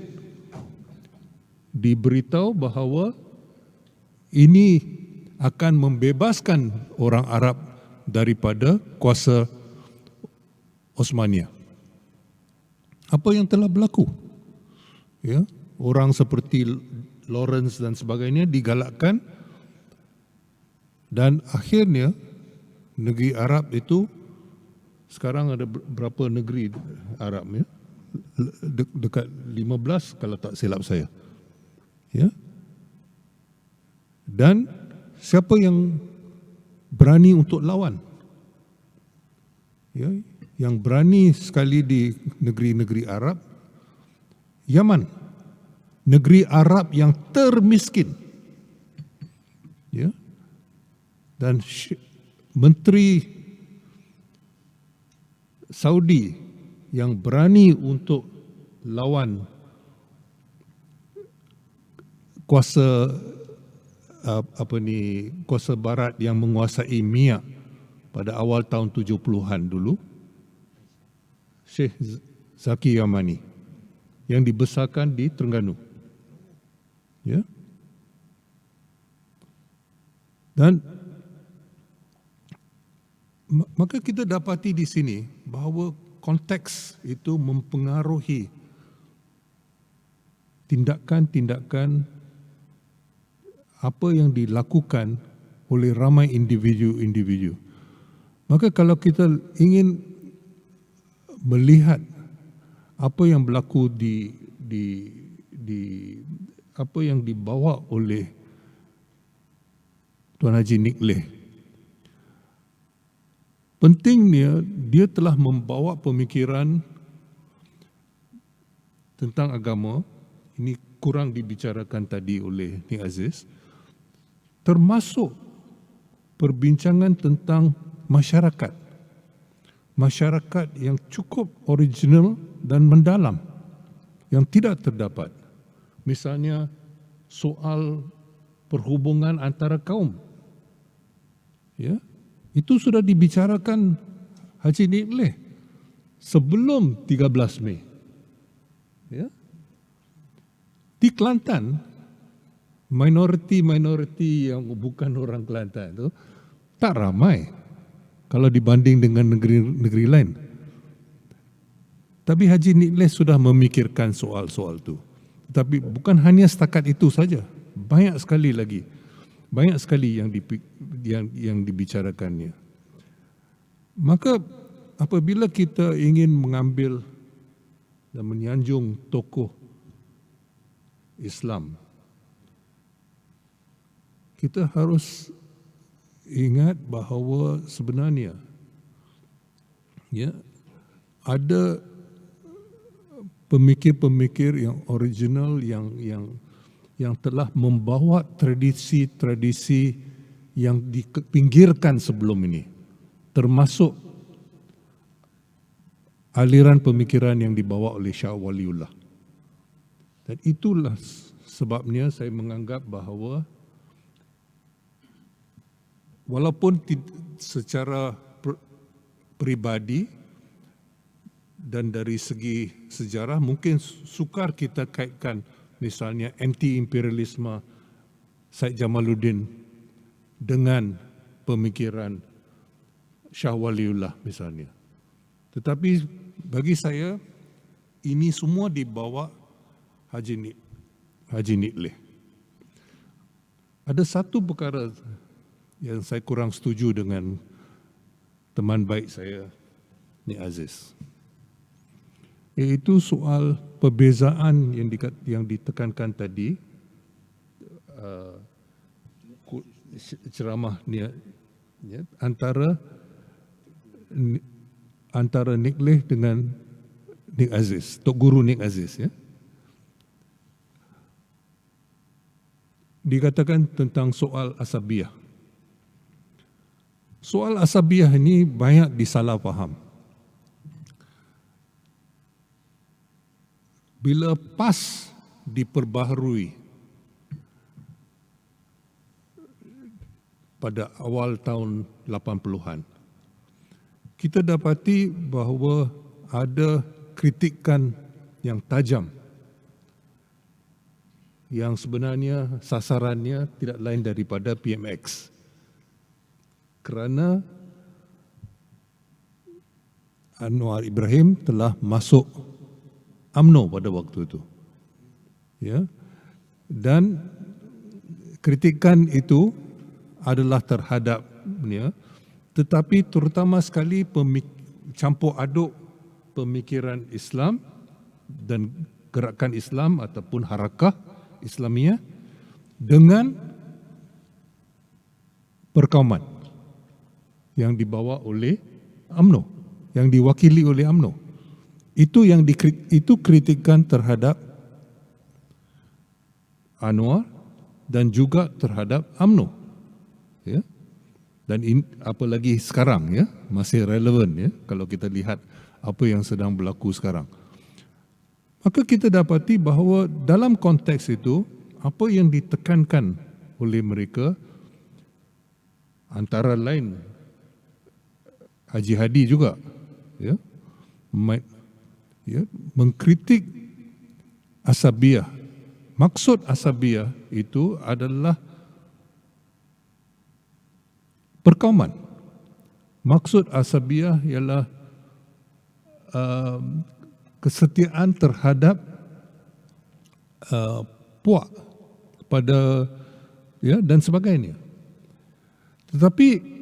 diberitahu bahawa ini akan membebaskan orang Arab daripada kuasa Osmania. Apa yang telah berlaku? Ya, orang seperti Lawrence dan sebagainya digalakkan, dan akhirnya negeri Arab itu, sekarang ada berapa negeri Arab, ya? Dekat 15 kalau tak silap saya. Ya. Dan siapa yang berani untuk lawan? Ya, yang berani sekali di negeri-negeri Arab, Yaman, negeri Arab yang termiskin. Ya. Dan menteri Saudi yang berani untuk lawan kuasa kuasa barat yang menguasai minyak pada awal tahun 70-an dulu, Syekh Zaki Yamani, yang dibesarkan di Terengganu. Ya. Dan maka kita dapati di sini bahawa konteks itu mempengaruhi tindakan-tindakan apa yang dilakukan oleh ramai individu-individu. Maka kalau kita ingin melihat apa yang berlaku di apa yang dibawa oleh Tuan Haji Nick Leh, pentingnya dia telah membawa pemikiran tentang agama, ini kurang dibicarakan tadi oleh Nik Aziz, termasuk perbincangan tentang masyarakat. Masyarakat yang cukup original dan mendalam, yang tidak terdapat. Misalnya soal perhubungan antara kaum. Ya, itu sudah dibicarakan Haji Nik Leh sebelum 13 Mei. Ya. Di Kelantan, minoriti yang bukan orang Kelantan itu tak ramai kalau dibanding dengan negeri-negeri lain. Tapi Haji Nik Leh sudah memikirkan soal-soal itu. Tapi bukan hanya setakat itu saja. Banyak sekali lagi. Banyak sekali yang dibicarakannya. Maka apabila kita ingin mengambil dan menyanjung tokoh Islam, kita harus ingat bahawa sebenarnya ya, ada pemikir-pemikir yang original yang telah membawa tradisi-tradisi yang dipinggirkan sebelum ini, termasuk aliran pemikiran yang dibawa oleh Shah Waliullah. Dan itulah sebabnya saya menganggap bahawa walaupun secara peribadi dan dari segi sejarah mungkin sukar kita kaitkan misalnya anti-imperialisme Syed Jamaluddin dengan pemikiran Shah Waliullah misalnya. Tetapi bagi saya ini semua dibawa Haji Nik Leh. Ada satu perkara yang saya kurang setuju dengan teman baik saya, Nik Aziz, iaitu soal perbezaan yang ditekankan tadi ceramah ni ya, antara Nick Leh dengan Nick Aziz, Tok Guru Nick Aziz ya. Dikatakan tentang soal asabiyah. Soal asabiyah ini banyak disalah faham. Bila PAS diperbaharui pada awal tahun 80-an, kita dapati bahawa ada kritikan yang tajam yang sebenarnya sasarannya tidak lain daripada PMX. Kerana Anwar Ibrahim telah masuk UMNO pada waktu itu. Ya. Dan kritikan itu adalah terhadap ya, tetapi terutama sekali campur aduk pemikiran Islam dan gerakan Islam ataupun harakah Islamiyah dengan perkauman yang dibawa oleh UMNO, yang diwakili oleh UMNO. Itu kritikan terhadap Anwar dan juga terhadap UMNO. Ya. Dan apalagi sekarang ya, masih relevan ya kalau kita lihat apa yang sedang berlaku sekarang. Maka kita dapati bahawa dalam konteks itu apa yang ditekankan oleh mereka antara lain Haji Hadi juga ya, mengkritik asabiyah. Maksud asabiyah itu adalah perkauman. Maksud asabiyah ialah kesetiaan terhadap puak pada ya dan sebagainya. Tetapi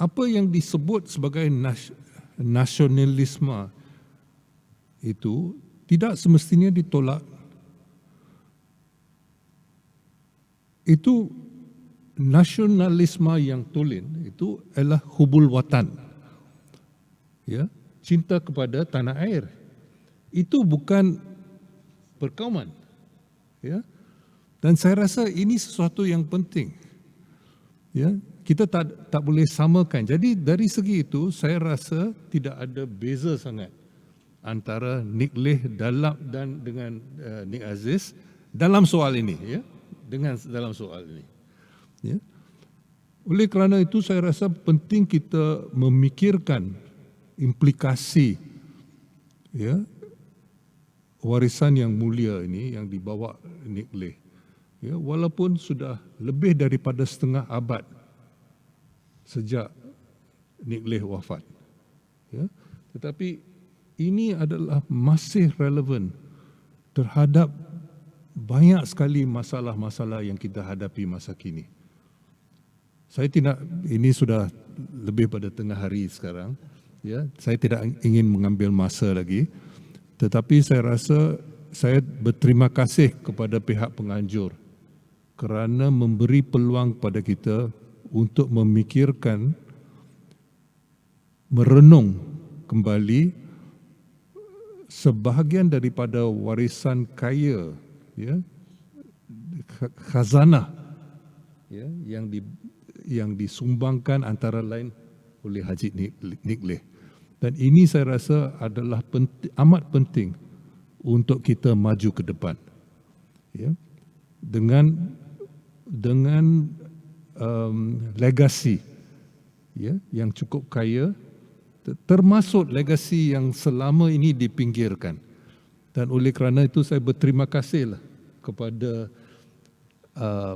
apa yang disebut sebagai nasionalisme itu tidak semestinya ditolak. Itu nasionalisme yang tulen itu adalah hubul watan. Ya, cinta kepada tanah air. Itu bukan perkauman. Ya. Dan saya rasa ini sesuatu yang penting. Ya, kita tak boleh samakan. Jadi dari segi itu saya rasa tidak ada beza sangat antara Nick Leh dengan Nick Aziz dalam soal ini ya, dalam soal ini. Ya. Oleh kerana itu saya rasa penting kita memikirkan implikasi ya warisan yang mulia ini yang dibawa Nick Leh. Ya, walaupun sudah lebih daripada setengah abad sejak Nick Leh wafat. Ya, tetapi ini adalah masih relevan terhadap banyak sekali masalah-masalah yang kita hadapi masa kini. Ini sudah lebih pada tengah hari sekarang. Ya, saya tidak ingin mengambil masa lagi. Tetapi saya rasa saya berterima kasih kepada pihak penganjur kerana memberi peluang kepada kita untuk memikirkan, merenung kembali sebahagian daripada warisan kaya, ya, khazanah, ya, yang disumbangkan antara lain oleh Haji Nick Leh. Dan ini saya rasa adalah amat penting untuk kita maju ke depan, ya, dengan legasi, ya, yang cukup kaya, termasuk legasi yang selama ini dipinggirkan. Dan oleh kerana itu saya berterima kasihlah kepada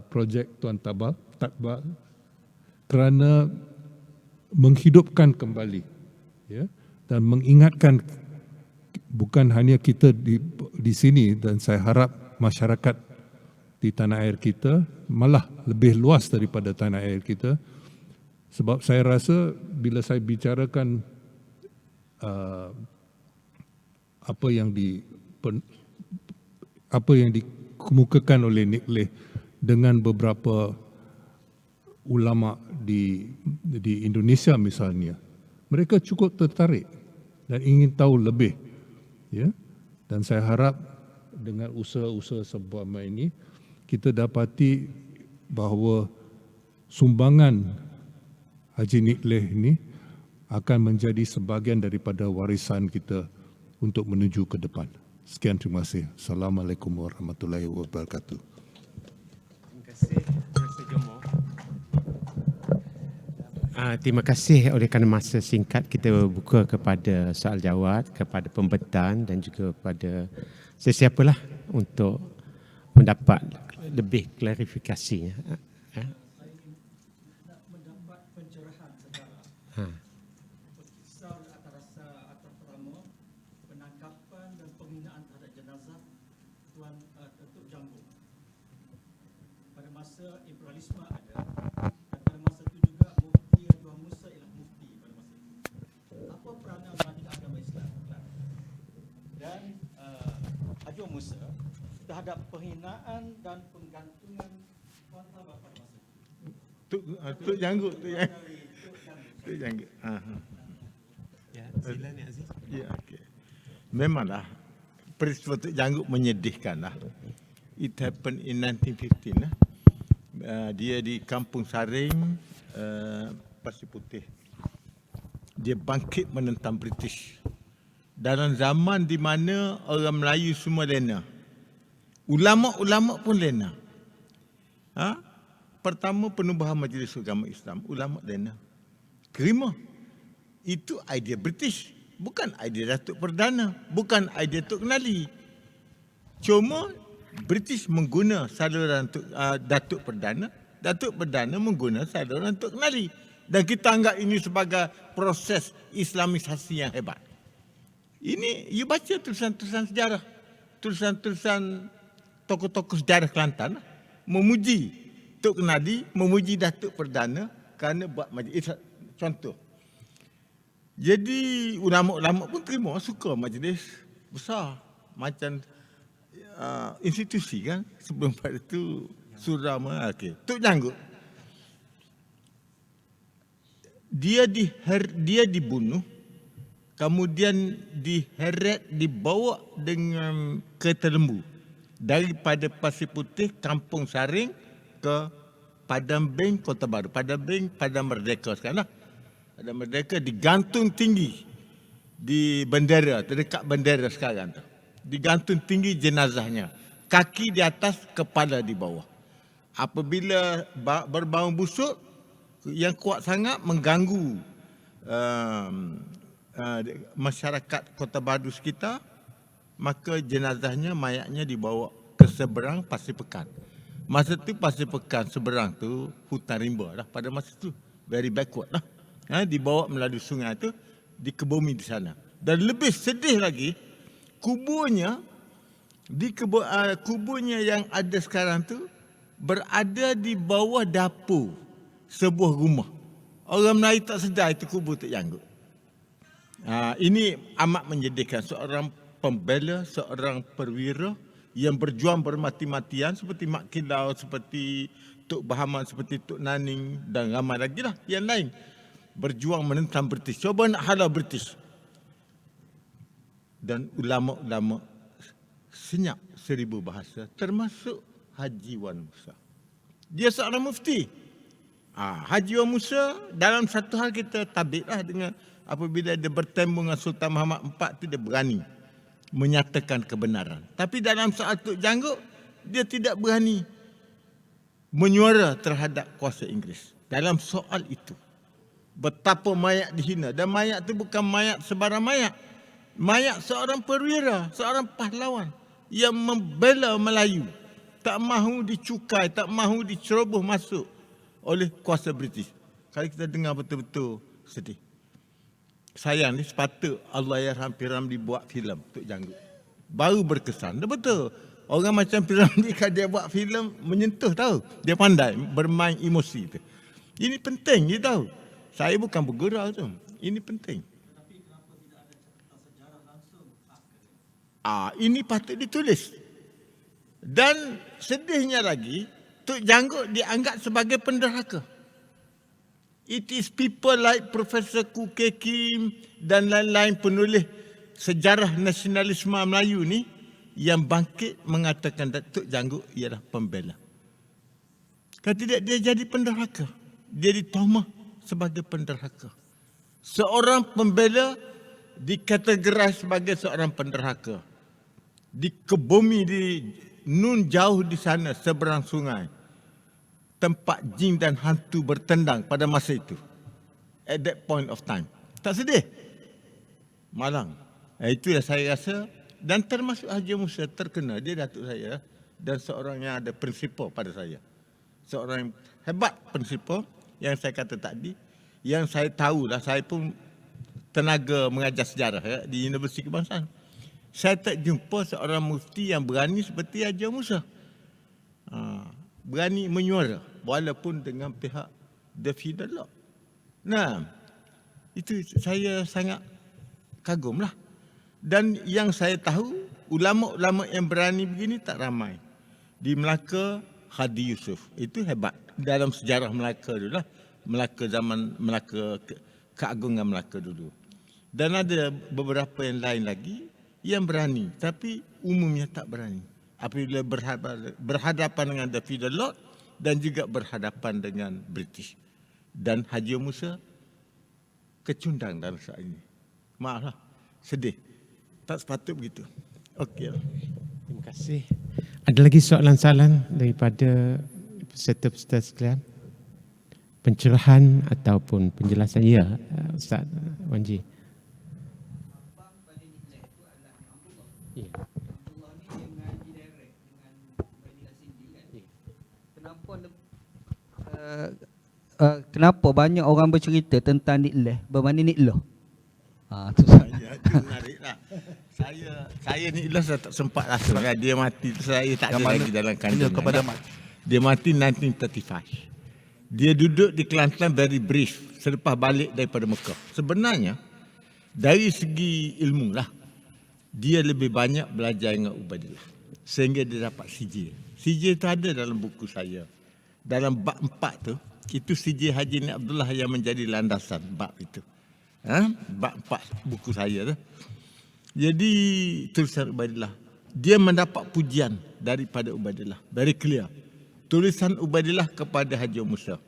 projek Tuan Tatbah kerana menghidupkan kembali, ya, dan mengingatkan bukan hanya kita di sini, dan saya harap masyarakat di tanah air kita, malah lebih luas daripada tanah air kita. Sebab saya rasa bila saya bicarakan apa yang dikemukakan oleh Nick Leh dengan beberapa ulama di Indonesia misalnya, mereka cukup tertarik dan ingin tahu lebih, ya. Dan saya harap dengan usaha-usaha seumpama ini kita dapati bahawa sumbangan Haji Nikleh ini akan menjadi sebahagian daripada warisan kita untuk menuju ke depan. Sekian, terima kasih. Assalamualaikum warahmatullahi wabarakatuh. Terima kasih Jomo. Terima kasih oleh kerana masa singkat kita buka kepada soal jawab, kepada pembetan dan juga kepada sesiapalah untuk mendapat lebih klarifikasinya. Kisah atas pertama penangkapan dan penghinaan terhadap jenazah Tuan Datuk Janggo. Pada masa imperialisme ada, dan pada masa itu juga Mufti Tuan Musa ialah mufti pada masa itu. Apa peranan Majlis Agama Islam dan Haji Musa terhadap penghinaan dan penggantungan Tuan Sabah pada masa itu? Tuk Janggut, Tuk Janggut. Ya, sila ni Aziz. Ya, okey. Memanglah peristiwa Tuk Janggut menyedihkan lah. It happened in 1915 lah. Dia di Kampung Saring, Pasir Putih. Dia bangkit menentang British. Dalam zaman di mana orang Melayu semua lena. Ulama-ulama pun lena. Pertama penubuhan Majlis Agama Islam, ulama lena. Terima. Itu idea British. Bukan idea Datuk Perdana. Bukan idea Tok Kenali. Cuma British mengguna saluran Datuk Perdana. Datuk Perdana mengguna saluran Tok Kenali. Dan kita anggap ini sebagai proses Islamisasi yang hebat. Ini, you baca tulisan-tulisan sejarah. Tulisan-tulisan tokoh-tokoh sejarah Kelantan. Memuji Tok Kenali, memuji Datuk Perdana kerana buat majlis. Contoh. Jadi ulama-ulama pun terima, suka majlis besar. Macam institusi kan. Sebelum pada itu surah. Okay. Tok Janggut. Dia dibunuh. Kemudian diheret, dibawa dengan kereta lembu. Daripada Pasir Putih, Kampung Saring ke Padang Beng, Kota Baru. Padang Beng, Padang Merdeka sekarang lah. Padang Merdeka digantung tinggi di bendera, terdekat bendera sekarang tu. Digantung tinggi jenazahnya. Kaki di atas, kepala di bawah. Apabila berbau busuk yang kuat sangat mengganggu masyarakat Kota Baru sekitar, maka jenazahnya, mayatnya dibawa ke seberang Pasir Pekan. Masa tu Pasir Pekan seberang tu hutan rimba lah pada masa tu. Very backward lah. Dibawa melalui sungai tu, dikebumi di sana. Dan lebih sedih lagi, kuburnya yang ada sekarang tu berada di bawah dapur sebuah rumah. Orang Melayu tak sedar itu kubur Tok Janggut. Ini amat menyedihkan. Seorang pembela, seorang perwira yang berjuang bermati-matian seperti Mak Kilau, seperti Tok Bahaman, seperti Tok Naning dan ramai lagi lah yang lain. Berjuang menentang British. Cuba nak halau British. Dan ulama-ulama senyap 1000 bahasa termasuk Haji Wan Musa. Dia seorang mufti. Haji Wan Musa dalam satu hal kita tabiklah dengan apabila dia bertemu dengan Sultan Muhammad IV tu dia berani menyatakan kebenaran. Tapi dalam soal Tok Janggut dia tidak berani menyuara terhadap kuasa Inggeris. Dalam soal itu betapa mayat dihina. Dan mayat itu bukan mayat sebarang mayat. Mayat seorang perwira, seorang pahlawan yang membela Melayu. Tak mahu dicukai, tak mahu diceroboh masuk oleh kuasa British. Kalau kita dengar betul-betul sedih. Sayang ni sepatut Allahyarham P. Ramlee buat filem Tok Janggut. Baru berkesan. Dah betul. Orang macam P. Ramlee kalau dia buat filem menyentuh tahu. Dia pandai bermain emosi tu. Ini penting dia tahu. Saya bukan bergurau tu. Ini penting. Tapi kenapa tidak ada catatan sejarah langsung? Ini patut ditulis. Dan sedihnya lagi, Datuk Janggut dianggap sebagai penderhaka. It is people like Profesor Khoo Kay Kim dan lain-lain penulis sejarah nasionalisme Melayu ni yang bangkit mengatakan Datuk Janggut ialah pembela. Kalau tidak, dia jadi penderhaka. Dia dituhmah sebagai penderhaka. Seorang pembela dikategoris sebagai seorang penderhaka. Dikebumi di nun jauh di sana seberang sungai. Tempat jin dan hantu bertendang pada masa itu. At that point of time. Tak sedih? Malang. Itu yang saya rasa. Dan termasuk Haji Musa terkena. Dia datuk saya. Dan seorang yang ada prinsipal pada saya. Seorang yang hebat prinsipal. Yang saya kata tadi. Yang saya tahulah. Saya pun tenaga mengajar sejarah di Universiti Kebangsaan. Saya tak jumpa seorang mufti yang berani seperti Haji Musa. Berani menyuara walaupun dengan pihak Davidullah. Nah, itu saya sangat kagumlah. Dan yang saya tahu, ulama-ulama yang berani begini tak ramai. Di Melaka, Hadi Yusuf. Itu hebat. Dalam sejarah Melaka dulu lah. Melaka zaman Melaka, keagungan Melaka dulu. Dan ada beberapa yang lain lagi yang berani. Tapi umumnya tak berani. Apabila berhadapan dengan Davidullah dan juga berhadapan dengan British. Dan Haji Musa kecundang dalam saat ini. Maaflah, sedih. Tak sepatut begitu. Okey. Terima kasih. Ada lagi soalan-soalan daripada peserta-peserta sekalian? Pencerahan ataupun penjelasan? Ya, Ustaz Wan Ji. Ya. Kenapa banyak orang bercerita tentang Ni'lah berbanding Ni'lah? Tu Itu menarik lah. Saya Ni'lah saya tak sempat rasa kan. Dia mati, saya tak ada lagi dalam kandungan. Dia mati 1935. Dia duduk di Kelantan very brief selepas balik daripada Mekah. Sebenarnya dari segi ilmu lah, dia lebih banyak belajar dengan Ubaidillah. Sehingga dia dapat CJ. CJ itu ada dalam buku saya. Dalam bab 4 tu, itu CJ Haji Ni Abdullah yang menjadi landasan bab itu. Bab 4 buku saya tu. Jadi tulisan Ubaidillah. Dia mendapat pujian daripada Ubaidillah. Very clear. Tulisan Ubaidillah kepada Haji Musa.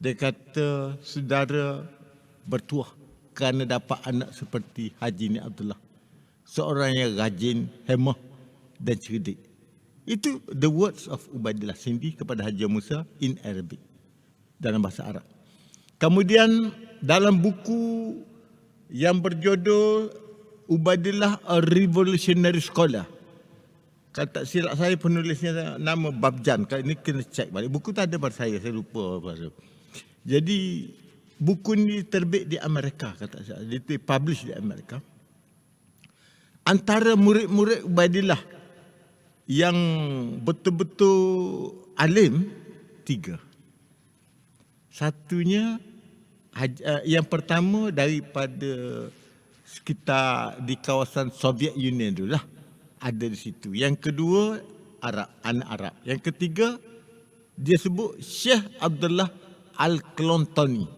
Dia kata saudara bertuah kerana dapat anak seperti Haji Ni Abdullah. Seorang yang rajin, hemah dan cerdik. Itu the words of Ubaidillah Sindi kepada Haji Musa in Arabic. Dalam bahasa Arab. Kemudian dalam buku yang berjudul Ubaidillah A Revolutionary Scholar. Kalau tak silap saya penulisnya nama Babjan. Kalau ini kena cek balik. Buku tu ada pada saya lupa apa tu. Jadi buku ni terbit di Amerika kata saya. Dia publish di Amerika. Antara murid-murid Ubaidillah yang betul-betul alim 3. Satunya yang pertama daripada sekitar di kawasan Soviet Union dulu lah. Ada di situ. Yang kedua Arab, anak Arab. Yang ketiga dia sebut Syekh Abdullah Al-Klontoni.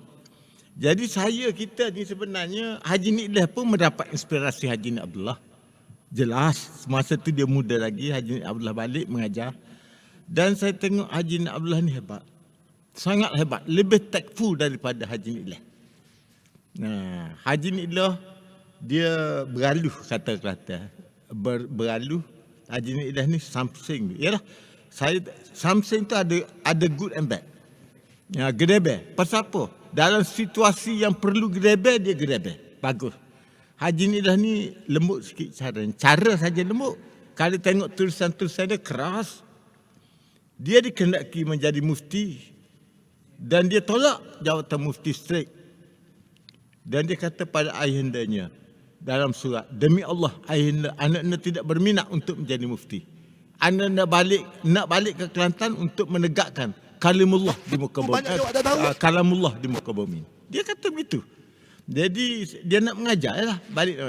Jadi kita ni sebenarnya Haji Ni'lah pun mendapat inspirasi Haji Ni Abdullah. Jelas semasa tu dia muda lagi Haji Ni Abdullah balik mengajar. Dan saya tengok Haji Ni Abdullah ni hebat. Sangat hebat, lebih tactful daripada Haji Ni'lah. Nah, Haji Ni'lah dia beraluh kata-kata. Beraluh Haji Ni'lah ni something. Yalah, something tu ada good and bad. Ya, gedebe. Pasal apa? Dalam situasi yang perlu gedebe, dia gedebe. Bagus. Haji Ni'lah ni lembut sikit cara saja lembut. Kalau tengok tulisan-tulisan dia keras. Dia dikehendaki menjadi mufti. Dan dia tolak jawatan mufti straight. Dan dia kata pada ayahandanya dalam surat, demi Allah, ayahanda, anak-anak tidak berminat untuk menjadi mufti. Anak-anak nak balik ke Kelantan untuk menegakkan kalamullah di muka bumi. Kalamullah di muka bumi. Dia kata begitu. Jadi dia nak mengajar lah balik.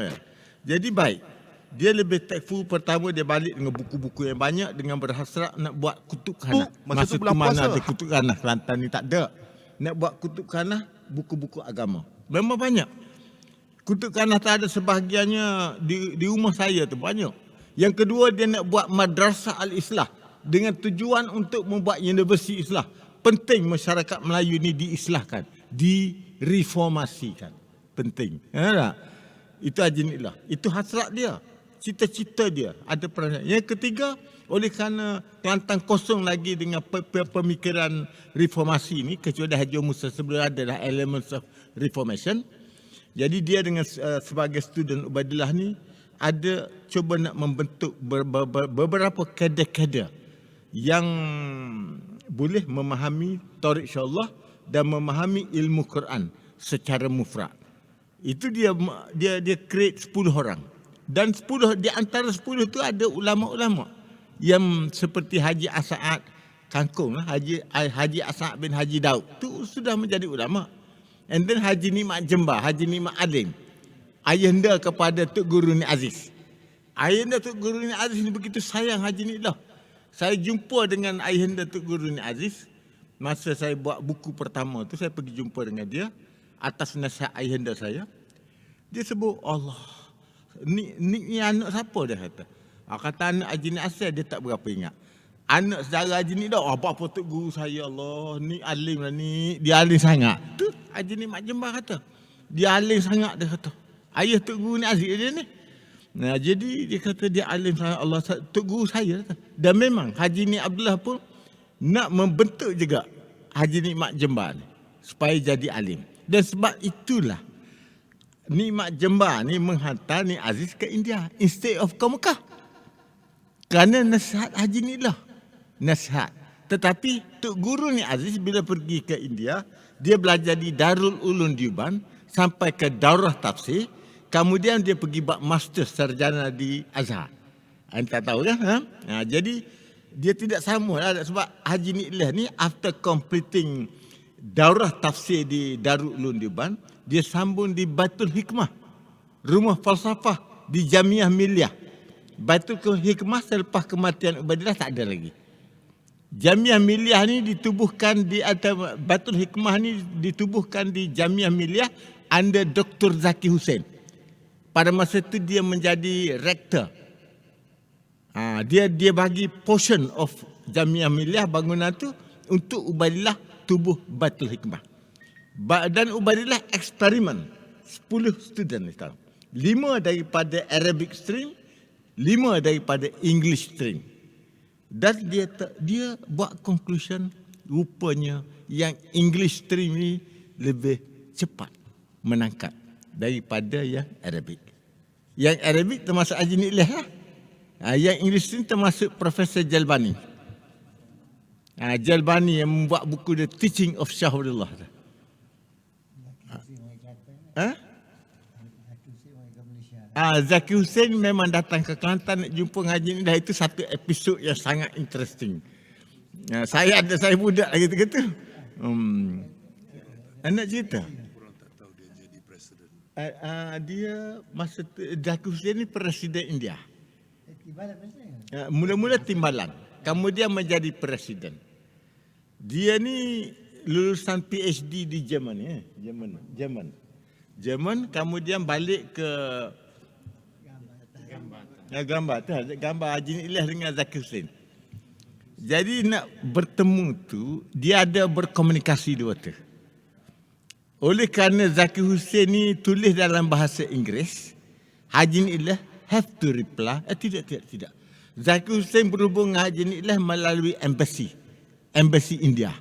Jadi baik. Dia lebih thankful, pertama dia balik dengan buku-buku yang banyak dengan berhasrat nak buat kutub khanah. Masa tu bulan mana puasa. ada kutub khanah, Kelantan ni tak ada. Nak buat kutub khanah, buku-buku agama. Memang banyak. Kutub khanah tak ada, sebahagiannya di rumah saya tu banyak. Yang kedua, dia nak buat madrasah al-islah dengan tujuan untuk membuat universiti islah. Penting masyarakat Melayu ni diislahkan, direformasikan. Penting. Tak? Itu Haji Niklah. Itu hasrat dia. Cita-cita dia. Ada peranan. Yang ketiga, oleh kerana Kelantan kosong lagi dengan pemikiran reformasi ni, kecuali Haji Musa sebelum adalah elements of reformation. Jadi dia dengan sebagai student Ubaidillah ni ada cuba nak membentuk beberapa kader-kader yang boleh memahami Tauhid insya-Allah dan memahami ilmu Quran secara mufrad. Itu dia create 10 orang. Dan 10 di antara 10 tu ada ulama-ulama yang seperti Haji As'ad Kangkung, Haji As'ad bin Haji Daud tu sudah menjadi ulama. And then Haji Nikmat Jembar, Haji Nikmat Alim, ayahanda kepada Tok Guru Ni Aziz. Ayahanda Tok Guru Ni Aziz ni begitu sayang Haji Niklah. Saya jumpa dengan ayahanda Tok Guru Ni Aziz masa saya buat buku pertama tu, saya pergi jumpa dengan dia atas nasihat ayahanda saya. Dia sebut, Allah, ni anak siapa dia kata. Kata anak Haji Ni Aziz, dia tak berapa ingat. Anak saudara Haji Ni dah, apa Tok Guru saya, Allah, ni alim lah ni, dia alim sangat. Tu Haji Nikmat Jembar kata, dia alim sangat dia kata. Ayah Tok Guru Ni Aziz dia ni. Nah, jadi dia kata dia alim sangat, Allah, Tok Guru saya kata. Dan memang Haji Ni Abdullah pun nak membentuk juga Haji Nikmat Jembar ni supaya jadi alim. Dan sebab itulah Nikmat Jembar ni menghantar Ni Aziz ke India instead of ke Mekah. Kerana nasihat Haji Niklah. Nasihat. Tetapi Tok Guru Ni Aziz bila pergi ke India, dia belajar di Darul Ulum Deoban sampai ke Daurah Tafsir. Kemudian dia pergi buat master sarjana di Azhar. Anda tahu kan? Jadi dia tidak sama lah, sebab Haji Niklah ni after completing Daurah Tafsir di Darul Ulum Deoban, dia sambung di Baitul Hikmah, rumah falsafah di Jamiah Miliyah. Baitul Hikmah selepas kematian Ubaidillah tak ada lagi. Jamiah Miliyah ni ditubuhkan di atas, Baitul Hikmah ni ditubuhkan di Jamiah Miliyah under Dr. Zaki Hussein. Pada masa itu dia menjadi rektor. Dia bagi portion of Jamiah Miliyah bangunan tu untuk Ubaidillah tubuh Baitul Hikmah. Dan Ubaidillah eksperimen 10 student ni tahu. 5 daripada Arabic stream, 5 daripada English stream. Dan dia buat conclusion rupanya yang English stream ni lebih cepat menangkap daripada yang Arabic. Yang Arabic termasuk Haji Niklah lah. Yang English stream termasuk Profesor Jalbani. Jalbani yang membuat buku The Teaching of Syahulullah. Zaki Hussein memang datang ke Kelantan nak jumpa Haji Niklah. Itu satu episod yang sangat interesting. Saya budak lagi tu. Anak cerita. Dia masa Zaki Hussein ni Presiden India. Mula-mula timbalan, kemudian menjadi presiden. Dia ni lulusan PhD di Jerman, Jerman, kemudian balik ke gambar Haji Niklah dengan Zaki Hussein. Jadi nak bertemu tu, dia ada berkomunikasi dua tu. Oleh kerana Zaki Hussein ni tulis dalam bahasa Inggeris, Haji Niklah have to reply. Tidak. Zaki Hussein berhubung dengan Haji Niklah melalui embassy India.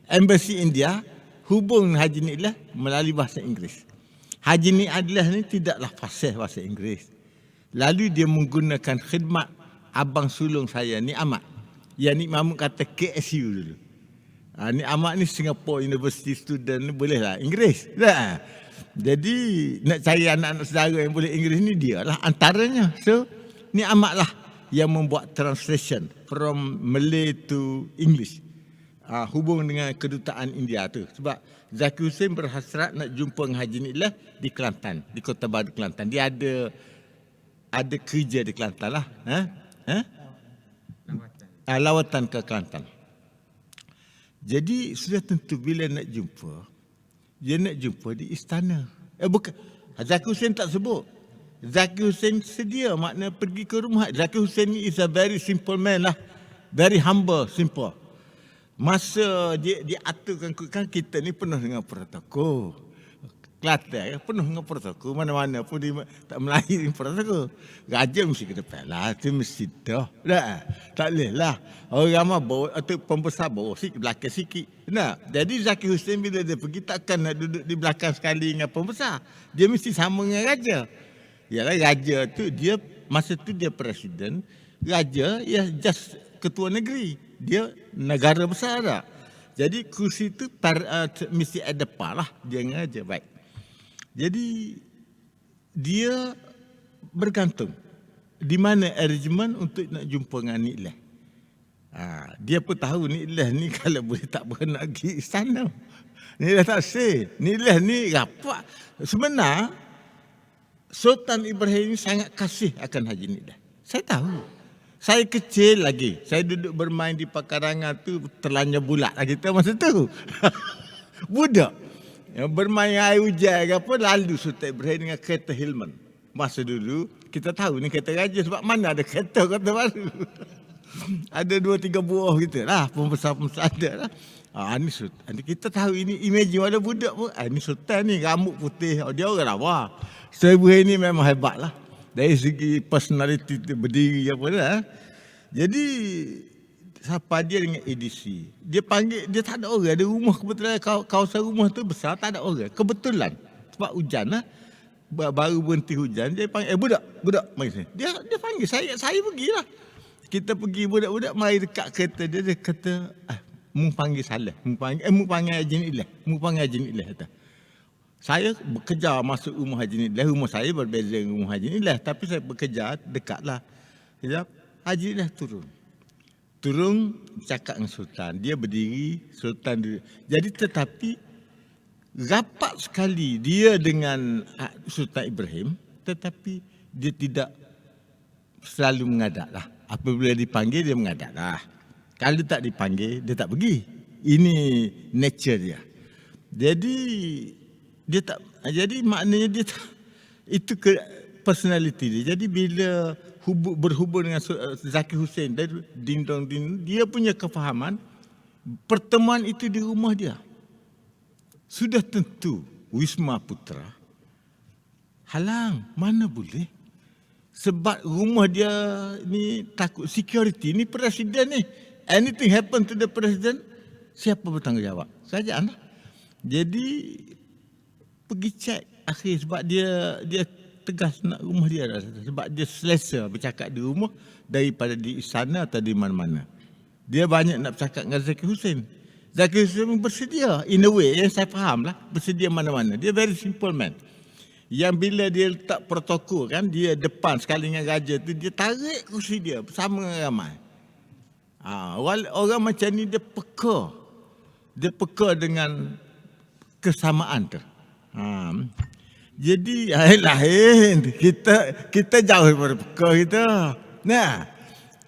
Embassy India hubung Haji Niklah melalui bahasa Inggeris. Haji Niklah ni tidaklah fasih bahasa Inggeris. Lalu dia menggunakan khidmat abang sulung saya, Ni Ahmad. Yang Ni Mahmud kata KSU dulu. Ni Ahmad ni Singapore University student ni bolehlah Inggeris. Tak? Jadi nak cari anak-anak saudara yang boleh Inggeris ni dia lah antaranya. So Ni Ahmad lah yang membuat translation from Malay to English. Hubung dengan kedutaan India tu. Sebab Zaki Hussein berhasrat nak jumpa dengan Haji Niklah di Kelantan, di Kota Baru Kelantan. Dia ada ada kerja di Kelantan lah. Lawatan ke Kelantan. Jadi sudah tentu bila nak jumpa, dia nak jumpa di istana. Bukan, Zakir Hussain tak sebut. Zakir Hussain sedia, makna pergi ke rumah. Zakir Hussain ni is a very simple man lah. Very humble, simple. Masa dia aturkan, kan kita ni penuh dengan protokol. Kelantan penuh dengan protokol, mana-mana pun dia tak melahirin protokol. Raja mesti ke depan lah, itu mesti dah. Tak boleh lah. Orang mah bawa, atau pembesar bawa sikit, belakang sikit. Jadi Zakir Hussain bila dia pergi takkan nak duduk di belakang sekali dengan pembesar. Dia mesti sama dengan raja. Yalah, raja tu dia, masa tu dia presiden, raja ya just ketua negeri. Dia negara besar tak. Jadi kursi tu mesti ada par lah, dia dengan raja. Baik. Jadi dia bergantung di mana arrangement untuk nak jumpa dengan Nik Leh. Dia pun tahu Nik Leh ni kalau boleh tak boleh nak pergi istana. Nik Leh tak say. Nik Leh ni rapat. Sebenarnya Sultan Ibrahim ni sangat kasih akan Haji Nik Leh. Saya tahu. Saya kecil lagi. Saya duduk bermain di pekarangan tu terlanya bulat lah kita masa tu. Budak. Yang bermain air hujan ke apa, lalu Sultan Ibrahim dengan kereta Hillman. Masa dulu, kita tahu ni kereta raja sebab mana ada kereta baru. Ada 2-3 buah gitu lah, pembesar-pembesar ada lah. Ni Sultan, kita tahu ini, imagine ada budak pun, ni Sultan ni, rambut putih, dia orang lawa. Sultan Ibrahim ni memang hebat lah. Dari segi personality tu berdiri apa dah. Jadi, siapa dia dengan ADC. Dia panggil, dia tak ada orang. Ada rumah kebetulan, kawasan rumah tu besar, tak ada orang. Kebetulan. Sebab hujan lah. Baru berhenti hujan, dia panggil, budak, mari sini. Dia panggil, saya pergilah. Kita pergi budak-budak, mari dekat kereta dia, dia kata, mu panggil salah. Mu panggil Haji Nik Leh. Mu panggil Haji Nik Leh. Saya bekerja masuk rumah Haji Nik Leh. Rumah saya berbeza dengan rumah Haji Nik Leh. Tapi saya bekerja dekatlah. Sekejap, Haji Nik Leh turun cakap dengan Sultan. Dia berdiri, Sultan duduk. Jadi tetapi rapat sekali dia dengan Sultan Ibrahim, tetapi dia tidak selalu mengadap lah. Apabila dipanggil dia mengadap lah. Kalau tak dipanggil dia tak pergi. Ini nature dia. Jadi dia tak. Jadi maknanya dia tak, itu personality dia. Jadi bila berhubung dengan Zakir Hussain dari dindong, dia punya kefahaman pertemuan itu di rumah dia. Sudah tentu Wisma Putra halang, mana boleh. Sebab rumah dia ni takut security, ni presiden ni. Anything happen to the president, siapa bertanggungjawab? Kerajaan lah. Jadi pergi cek akhir sebab dia tegas nak rumah dia dah. Sebab dia selesa bercakap di rumah daripada di istana atau di mana-mana. Dia banyak nak bercakap dengan Zakir Hussain. Zakir Hussain bersedia, in a way yang saya faham lah, bersedia mana-mana. Dia very simple man. Yang bila dia letak protokol kan, dia depan sekali dengan raja tu, dia tarik kursi dia bersama dengan ramai. Orang macam ni dia peka. Dia peka dengan kesamaan tu. Jadi lain. Kita jauh daripada peka kita.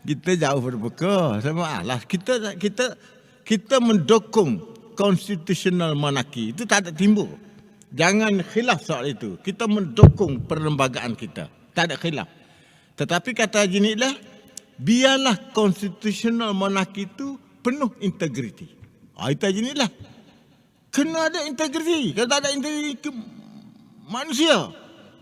Kita jauh daripada peka. Sama lah. Kita mendukung constitutional monarchy. Itu tak ada timbul. Jangan khilaf soal itu. Kita mendukung perlembagaan kita. Tak ada khilaf. Tetapi kata Haji Nik Leh, biarlah constitutional monarchy itu penuh integriti. Itu Haji Nik Leh. Kena ada integriti. Kalau tak ada integriti, manusia.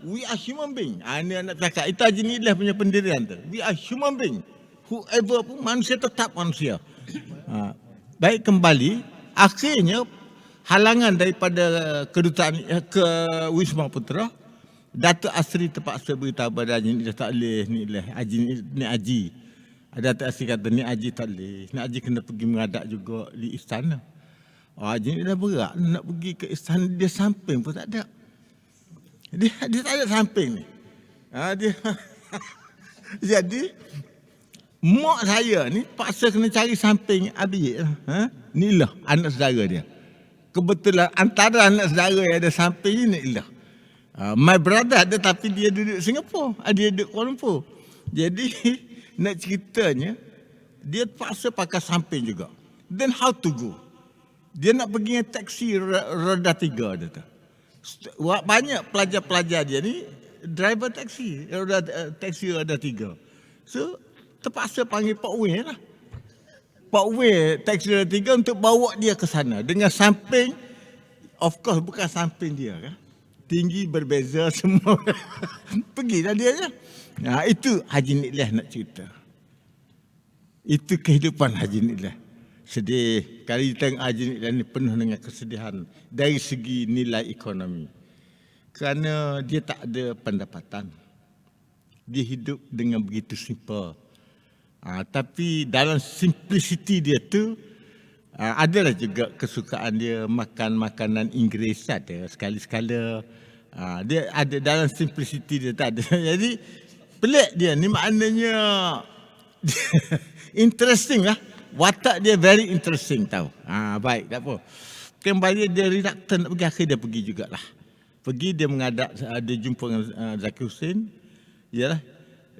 We are human being. Ini nak cakap. Itu Haji Nik Leh punya pendirian tu. We are human being. Whoever pun manusia tetap manusia. Baik, kembali. Akhirnya halangan daripada kedutaan ke Wisma Putra, Datuk Asri terpaksa beritahu pada Haji Nik Leh tak boleh, Nik Haji. Datuk Asri kata Nik Haji tak boleh. Nik Haji kena pergi menghadap juga di istana. Haji Nik Leh berat nak pergi ke istana, dia samping pun tak ada. Dia tak ada samping ni. Jadi mak saya ni paksa kena cari samping Abi. Inilah anak saudara dia. Kebetulan antara anak saudara yang ada samping ni Nik Leh. My brother ada tapi dia duduk Singapura. Dia duduk Kuala Lumpur. Jadi nak ceritanya, dia terpaksa pakai samping juga. Then how to go? Dia nak pergi dengan taksi roda 3 dia tu. Banyak pelajar-pelajar dia ni driver taksi, taksi roda 3. So terpaksa panggil Pak Wei lah. Pak Wei taksi roda 3 untuk bawa dia ke sana dengan samping. Of course bukan samping dia kan. Tinggi berbeza semua. Pergilah dia je. Nah, itu Haji Niklah nak cerita. Itu kehidupan Haji Niklah. Sedih. Kali tengok Haji Niklah ni penuh dengan kesedihan dari segi nilai ekonomi. Kerana dia tak ada pendapatan. Dia hidup dengan begitu simple. Tapi dalam simplicity dia tu, adalah juga kesukaan dia makan makanan Inggeris ada sekali-sekala. Dia ada dalam simplicity dia tak ada. Jadi pelik dia ni, maknanya interesting lah. Watak dia very interesting tau. Baik, tak apa. Kembali dia reluctant nak pergi, akhirnya dia pergi jugalah. Pergi dia menghadap, dia jumpa dengan Zakir Hussain. Yalah,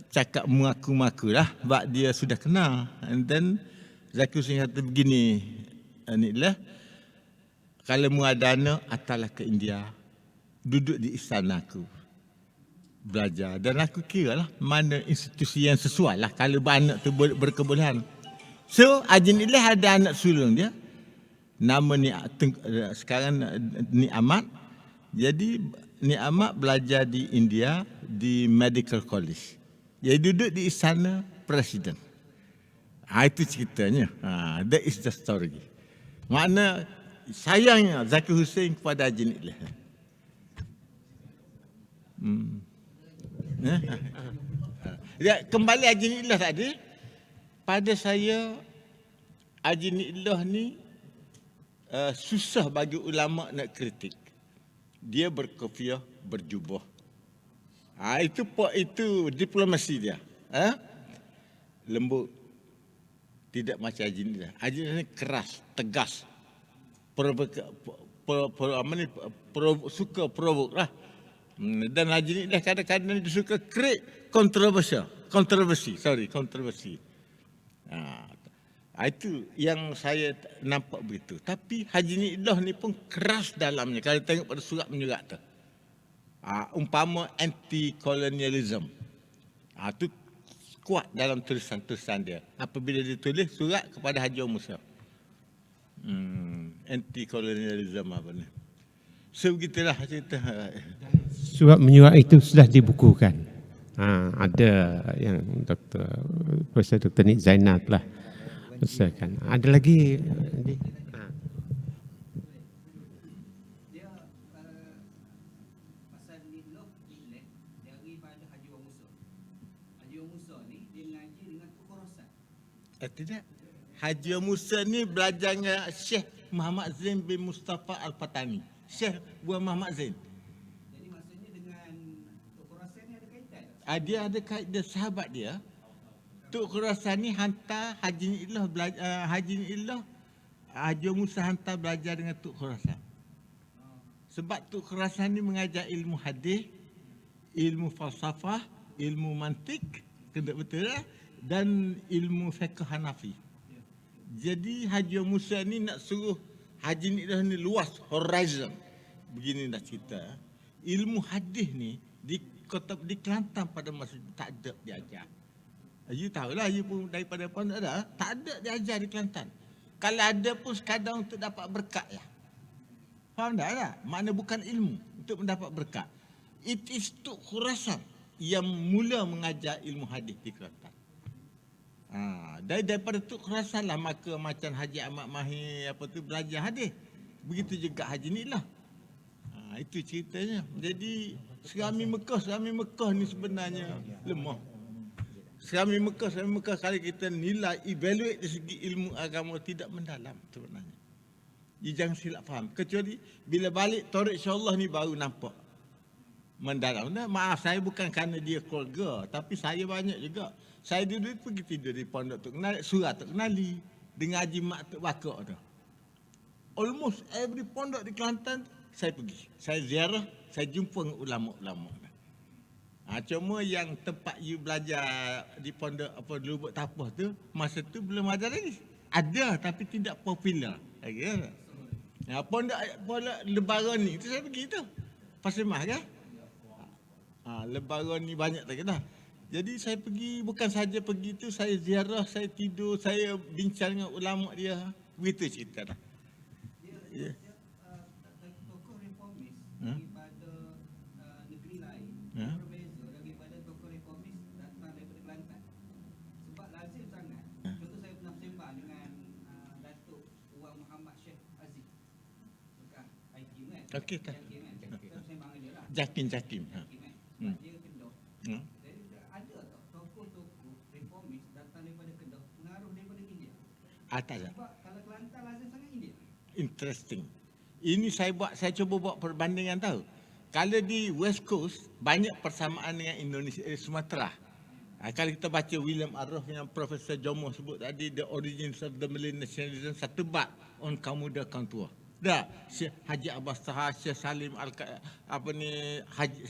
cakap mengaku-maku lah sebab dia sudah kenal. And then Zakir Hussain kata begini, Niklah, kalau mu ada dana, atalah ke India, duduk di istana aku, belajar. Dan aku kira lah mana institusi yang sesuai lah kalau anak tu berkebolehan. So Haji Niklah ada anak sulung dia, nama sekarang Ni Ahmad. Jadi Ni Ahmad belajar di India di Medical College. Dia duduk di istana Presiden. Itu ceritanya. That is the story. Makna sayangnya Zakir Hussain kepada Haji Niklah. Kembali Haji Niklah tadi, pada saya Haji Niklah ni susah bagi ulama nak kritik. Dia berkofiah, berjubah. Itu diplomasi dia. Lembut. Tidak macam Haji Niklah. Haji Niklah ni keras, tegas. Suka provok lah. Dan Haji Niklah kadang-kadang dia suka create kontroversi. Itu yang saya nampak begitu. Tapi Haji Niklah ni pun keras dalamnya. Kalau tengok pada surat menyurat tu. Umpama anti-colonialism. Itu kuat dalam tulisan-tulisan dia. Apabila dia tulis surat kepada Haji Musa. Anti-colonialism apa ni. So begitulah cerita. Surat menyurat itu sudah dibukukan. Ada yang Profesor Dr. Nik Zainal telah usahakan. Ada lagi. Tidak. Haji Musa ni belajar dengan Syekh Muhammad Zain bin Mustafa Al-Fatani. Syekh buah Muhammad Zain. Jadi maksudnya dengan Tok Khurasan ni ada kaitan? Dia ada kaitan, sahabat dia. Tok Khurasan ni hantar Haji Niklah belajar, Haji Musa hantar belajar dengan Tok Khurasan. Sebab Tok Khurasan ni mengajar ilmu hadis, ilmu falsafah, ilmu mantik, kena betul lah, dan ilmu fiqh Hanafi. Jadi Haji Musa ni nak suruh Haji Niklah ni luas horizon. Begini nak cerita. Ilmu hadis ni di Kelantan pada masa itu tak ada diajar. You tahulah, you pun daripada pondok ada, tak ada diajar di Kelantan. Kalau ada pun sekadar untuk dapat berkat lah. Faham tak? Makna bukan ilmu, untuk mendapat berkat. It is Tok Khurasan yang mula mengajar ilmu hadis di Kelantan. Daripada Tok Khurasan lah maka macam Haji Ahmad Mahir apa tu belajar hadis. Begitu juga Haji Niklah. Itu ceritanya. Jadi Serami Mekah ni sebenarnya lemah. Serami Mekah kalau kita nilai evaluate dari segi ilmu agama tidak mendalam sebenarnya. Jangan silap faham. Kecuali bila balik Tariq Insya-Allah ni baru nampak mendalam. Maaf, saya bukan kerana dia keluarga, tapi saya banyak juga. Saya dulu pergi tidur di pondok Tok Kenali, surat Tok Kenali dengan Haji Mak Tok Bakar tu. Almost every pondok di Kelantan saya pergi. Saya ziarah, saya jumpa dengan ulama-ulama. Cuma yang tempat you belajar di pondok apa Lubuk Tapah tu, masa tu belum ada lagi. Ada tapi tidak popular. Okay. Pondok Lebaran ni tu saya pergi tu. Pasir Mas kan? Lebaran ni banyak tak dah. Jadi saya pergi, bukan saja pergi tu, saya ziarah, saya tidur, saya bincang dengan ulama dia. Begitu cerita dah. Dia tokoh reformis daripada negeri lain berbeza daripada tokoh reformis datang daripada Kelantan. Sebab lazim sangat. Contoh saya pernah bersembang dengan Datuk Wan Muhammad Sheikh Aziz. Bekas Hakim kan? Okey tak? Hakim kan? Kita bersembang dengan dia lah. Jakim. Hakim kan? Sebab dia Kedah. Jadi ada tak tokoh-tokoh reformis datang daripada Kedah, pengaruh daripada India? Tak ada. Sebab kalau Kelantan lazim sangat India. Interesting. Ini saya cuba buat perbandingan tahu. Kalau di West Coast banyak persamaan dengan Indonesia, Sumatera. Kalau kita baca William Arrow yang Profesor Jomo sebut tadi, The Origins of the Malay Nationalism, satu bab on kaum muda kaum tua. Dah, Syekh Haji Abbas Taha, Syekh Salim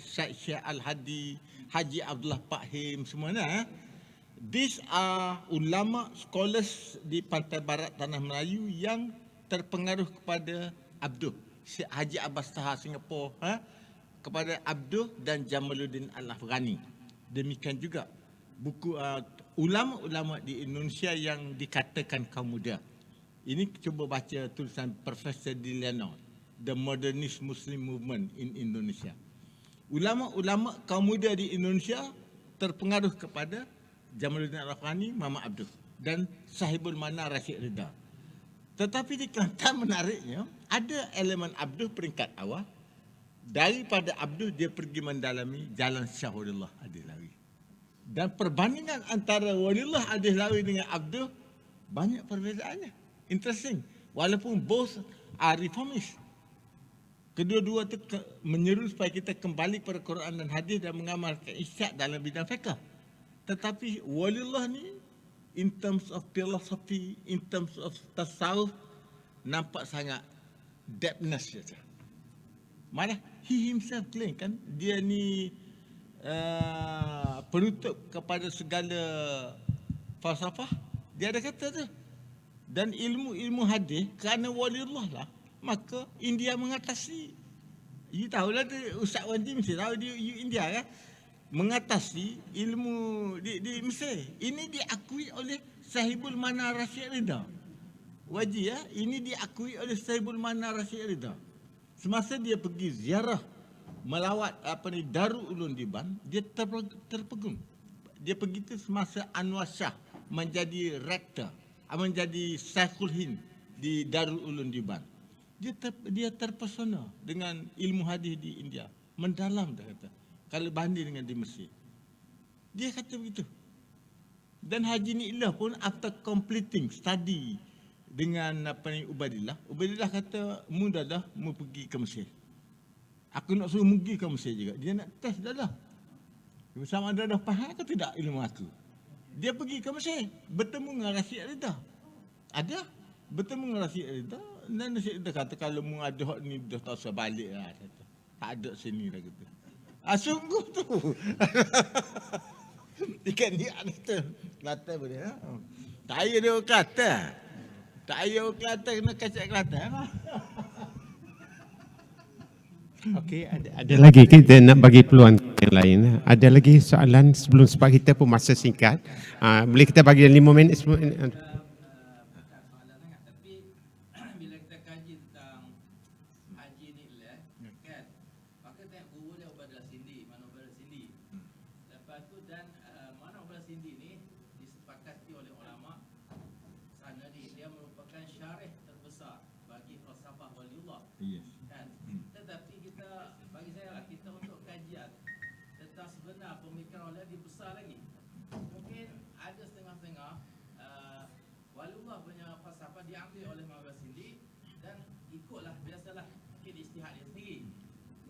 Syekh Al-Hadi, Haji Abdullah Pakhim, semua nah. These are ulama scholars di pantai barat tanah Melayu yang terpengaruh kepada Abduh, Syekh Haji Abbas Taha Singapura, kepada Abduh dan Jamaluddin Al-Afghani. Demikian juga buku ulama-ulama di Indonesia yang dikatakan kaum muda. Ini cuba baca tulisan Profesor Diliano, The Modernist Muslim Movement in Indonesia. Ulama-ulama kaum muda di Indonesia terpengaruh kepada Jamaluddin Al-Afghani, Muhammad Abduh dan Sahibul Mana Rashid Ridha. Tetapi di Kelantan menariknya, ada elemen Abduh peringkat awal. Daripada Abduh dia pergi mendalami jalan Syah Waliullah Adihlawi. Dan perbandingan antara Waliullah Adihlawi dengan Abduh banyak perbezaannya. Interesting. Walaupun both are reformist. Kedua-dua itu menyeru supaya kita kembali pada Quran dan hadis dan mengamalkan ijtihad dalam bidang fiqh. Tetapi Waliullah ni in terms of philosophy, in terms of tasawuf, nampak sangat depthness saja. Mana he himself claim kan dia ni penutup kepada segala falsafah. Dia ada kata tu. Dan ilmu-ilmu hadis kerana Waliullah lah, maka India mengatasi. You tahulah tu, Ustaz Wanji mesti tahu di India kan, mengatasi ilmu di Mesir. Ini diakui oleh Sahibul Mana Rashid Ridha. Waji ya, ini diakui oleh Sahibul Mana Rashid Ridha. Semasa dia pergi ziarah melawat Darul Ulum Diban, dia terpegun. Dia pergi tu semasa Anwar Shah menjadi rektor, menjadi Syekhul Hind di Darul Ulum Diban. Dia terpesona dengan ilmu hadis di India. Mendalam dia kata. Kalau banding dengan di Mesir. Dia kata begitu. Dan Haji Ni'lah pun after completing study dengan Ubaidillah kata, mu dah mau pergi ke Mesir. Aku nak suruh pergi ke Mesir juga. Dia nak test dah. Bersama dah faham ke tidak ilmu aku. Dia pergi ke Mesir, bertemu dengan Rashid Ridha. Ada, bertemu dengan Rashid Ridha. Dan Rashid Ridha kata, kalau mu ada hak ni dah tak usah balik lah. Kata. Tak ada sini lah kata. Sungguh tu. Ikan dia kata. Kelatan boleh lah. Tak payah dia Kelatan. Tak payah Kelatan, kena kacak Kelatan lah. Okey, ada lagi kita nak bagi peluang yang lain. Ada lagi soalan sebelum, sebab kita pun masa singkat. Boleh kita bagi 5 minit. Bila kita kaji tentang Haji Ni'lah kan, maka tengok guru dia Ubaidillah Sindi, mana Ubaidillah Sindi. Lepas tu dan mana Ubaidillah Sindi ni disepakati oleh ulama sana ni, dia merupakan syarih terbesar bagi falsafah Waliullah. Yes. Kan? Tetapi kita, bagi saya lah, kita untuk kajian tentang sebenar pemikiran Waliullah lebih besar lagi. Mungkin ada setengah-setengah Waliullah punya falsafah diambil oleh Ubaidillah Sindi dan ikutlah, biasalah mungkin ijtihad dia sendiri.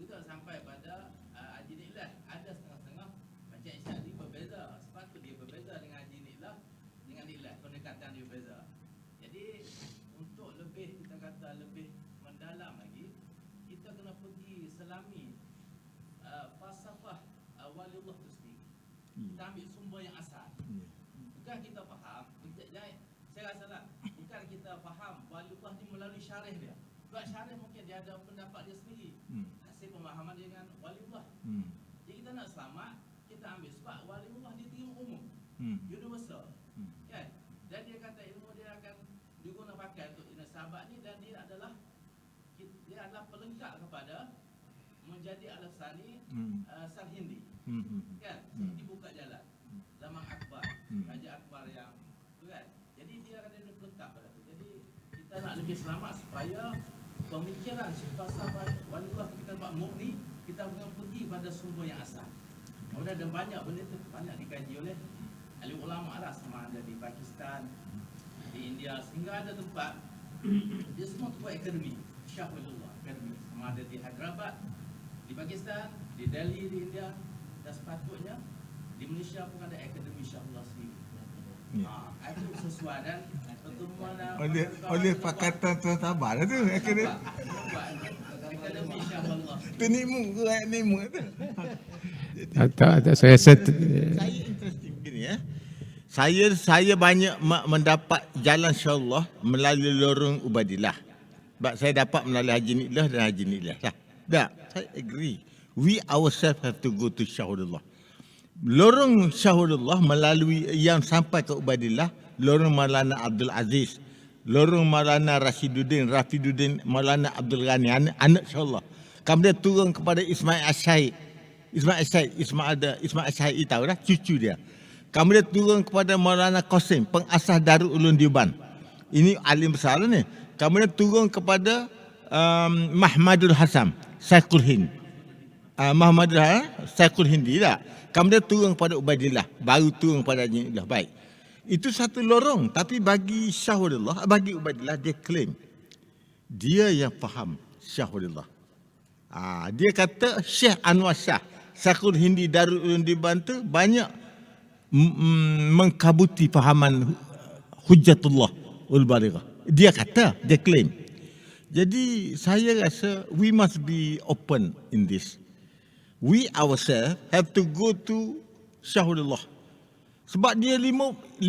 Juga sampai pada Haji Ni'lah, ada setengah-setengah macam ijtihad dia berbeza. Sebab tu dia berbeza dengan Haji Ni'lah, dengan Ni'lah, pendekatan dia berbeza. Jadi untuk lebih, kita kata lebih mendalam lagi, kita kita kena pergi selami falsafah waliullah itu sendiri. Kita ambil sumber yang asal. Bukan kita faham, saya rasa lah, bukan kita faham waliullah ni melalui syarih dia. Sebab syarih mungkin dia ada pendapat dia sendiri. Hasil pemahaman dia dengan waliullah. Jadi kita nak selamat, kita ambil sebab waliullah dia tinggi umum, universal. Kan? Dan dia kata ilmu dia akan digunakan untuk sahabat ni, dan dia adalah pelengkap kepada menjadi al-Sani Sarhindi. Kan? Seperti buka jalan. Zaman Akbar, Raja Akbar yang tu kan. Jadi dia akan ada pelengkap pada tu. Jadi kita nak lebih selamat supaya pemikiran falsafah waliullah kita buat murni, kita akan pergi pada sumber yang asal. Kemudian ada banyak benda tu banyak dikaji oleh ahli ulama lah, sama ada di Pakistan, di India, sehingga ada tempat dia semua tu buat akademi Shah Waliullah Academy, sama ada di Hyderabad di Pakistan, di Delhi di India, dan sepatutnya di Malaysia pun ada akademi Shah Waliullah sendiri. Itu sesuai dan pertemuan oleh Pakatan Tuan Sabah lah tu akademi. Akademi Shah Waliullah. Tu nimu tu. Tak, saya rasa Saya interesting gini ya. Saya banyak mendapat jalan insya-Allah melalui lorong Ubadillah. Sebab saya dapat melalui Haji Niklah dan Haji Niklah lah. Tak, saya agree. We ourselves have to go to Syahudullah. Lorong Syahudullah melalui yang sampai ke Ubadillah, lorong Maulana Abdul Aziz, lorong Maulana Rashiduddin, Rafiduddin, Maulana Abdul Ghani, anak insya-Allah. Kemudian turun kepada Ismail Asy'ari. Ismail Asy'ari tahu dah, cucu dia. Kemudian turun kepada Maulana Qasim, pengasas Darul Ulum Dewan. Ini alim besar ni. Kemudian turun kepada Mahmadul Hasan, Syekhul Hind. Syekhul Hindi tak? Kemudian turun kepada Ubaidillah, baru turun kepada Haji Niklah. Baik. Itu satu lorong, tapi bagi Syahudullah, bagi Ubaidillah, dia claim dia yang faham Syahudullah. Dia kata Syekh Anwar Shah, Syekhul Hindi Darul Ulum Dewan tu banyak mengkabuti fahaman Hujjatullah ul Balighah. Dia kata, dia claim. Jadi saya rasa we must be open in this. We ourselves have to go to Syahudullah. Sebab dia 52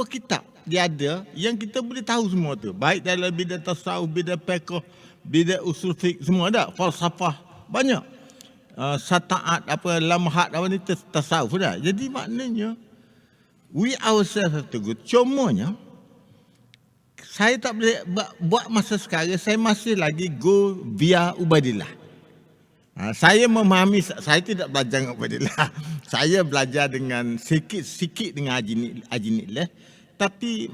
kitab dia ada yang kita boleh tahu semua tu. Baik dalam bidang tasawuf, bidang fiqh, bidang usul fiqh, semua ada. Falsafah banyak. Sata'at apa lamhat apa ni tasawuf dah. Jadi maknanya we ourselves have to go. Cumanya saya tak boleh buat masa sekarang, saya masih lagi go via Ubaidillah. Saya memahami, saya tidak belajar dengan Ubaidillah. Saya belajar dengan sikit-sikit dengan Haji Niklah. Tapi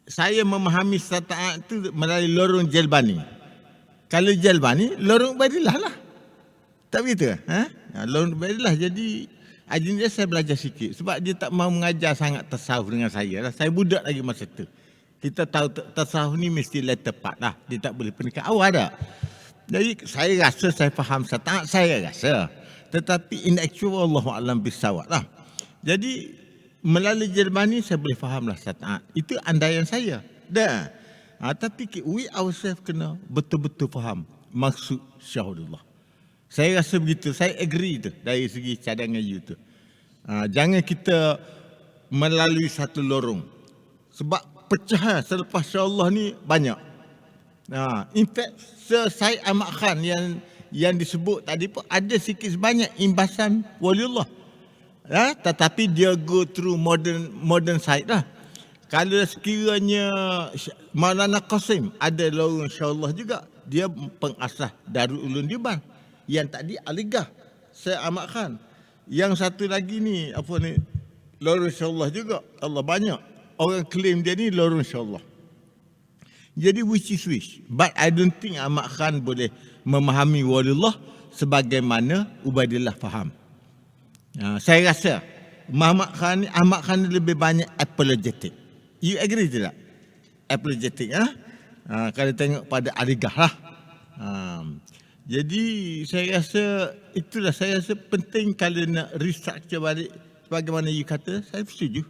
saya memahami sata'at itu melalui lorong Jalbani. Kalau Jalbani, lorong Ubaidillah lah. Tak begitu? Lorong Ubaidillah. Jadi Haji Niklah saya belajar sikit. Sebab dia tak mahu mengajar sangat tasawuf dengan saya. Saya budak lagi masa tu. Kita tahu tasawuf ni mesti letter part lah. Dia tak boleh peringkat awal dah. Jadi saya rasa saya faham sata'at, saya rasa. Tetapi in actual Allahu'alam bisawab lah. Jadi melalui Jermani saya boleh faham lah sata'at. Itu andaian saya. Dah. Tapi we ourselves kena betul-betul faham maksud Syahudullah. Saya rasa begitu. Saya agree tu dari segi cadangan you tu. Jangan kita melalui satu lorong. Sebab pecahan selepas Syahullah ni banyak. In fact, Sir Syed Ahmad Khan yang disebut tadi pun ada sikit sebanyak imbasan Waliullah. Tetapi dia go through modern side lah. Kalau sekiranya Maulana Qasim ada lorong insya-Allah juga, dia pengasas Darul Ulum Dewan. Yang tadi Aligah Syed Ahmad Khan. Yang satu lagi ni apa ni, lorong insya-Allah juga. Allah banyak orang claim dia ni lorong insya-Allah. Jadi which is which. But I don't think Ahmad Khan boleh memahami Waliullah sebagaimana Ubaidillah faham. Saya rasa Ahmad Khan lebih banyak apologetic. You agree tidak? Apologetic kalau tengok pada Aligah lah. Jadi saya rasa itulah, saya rasa penting kalau nak restructure balik sebagaimana you kata, saya setuju.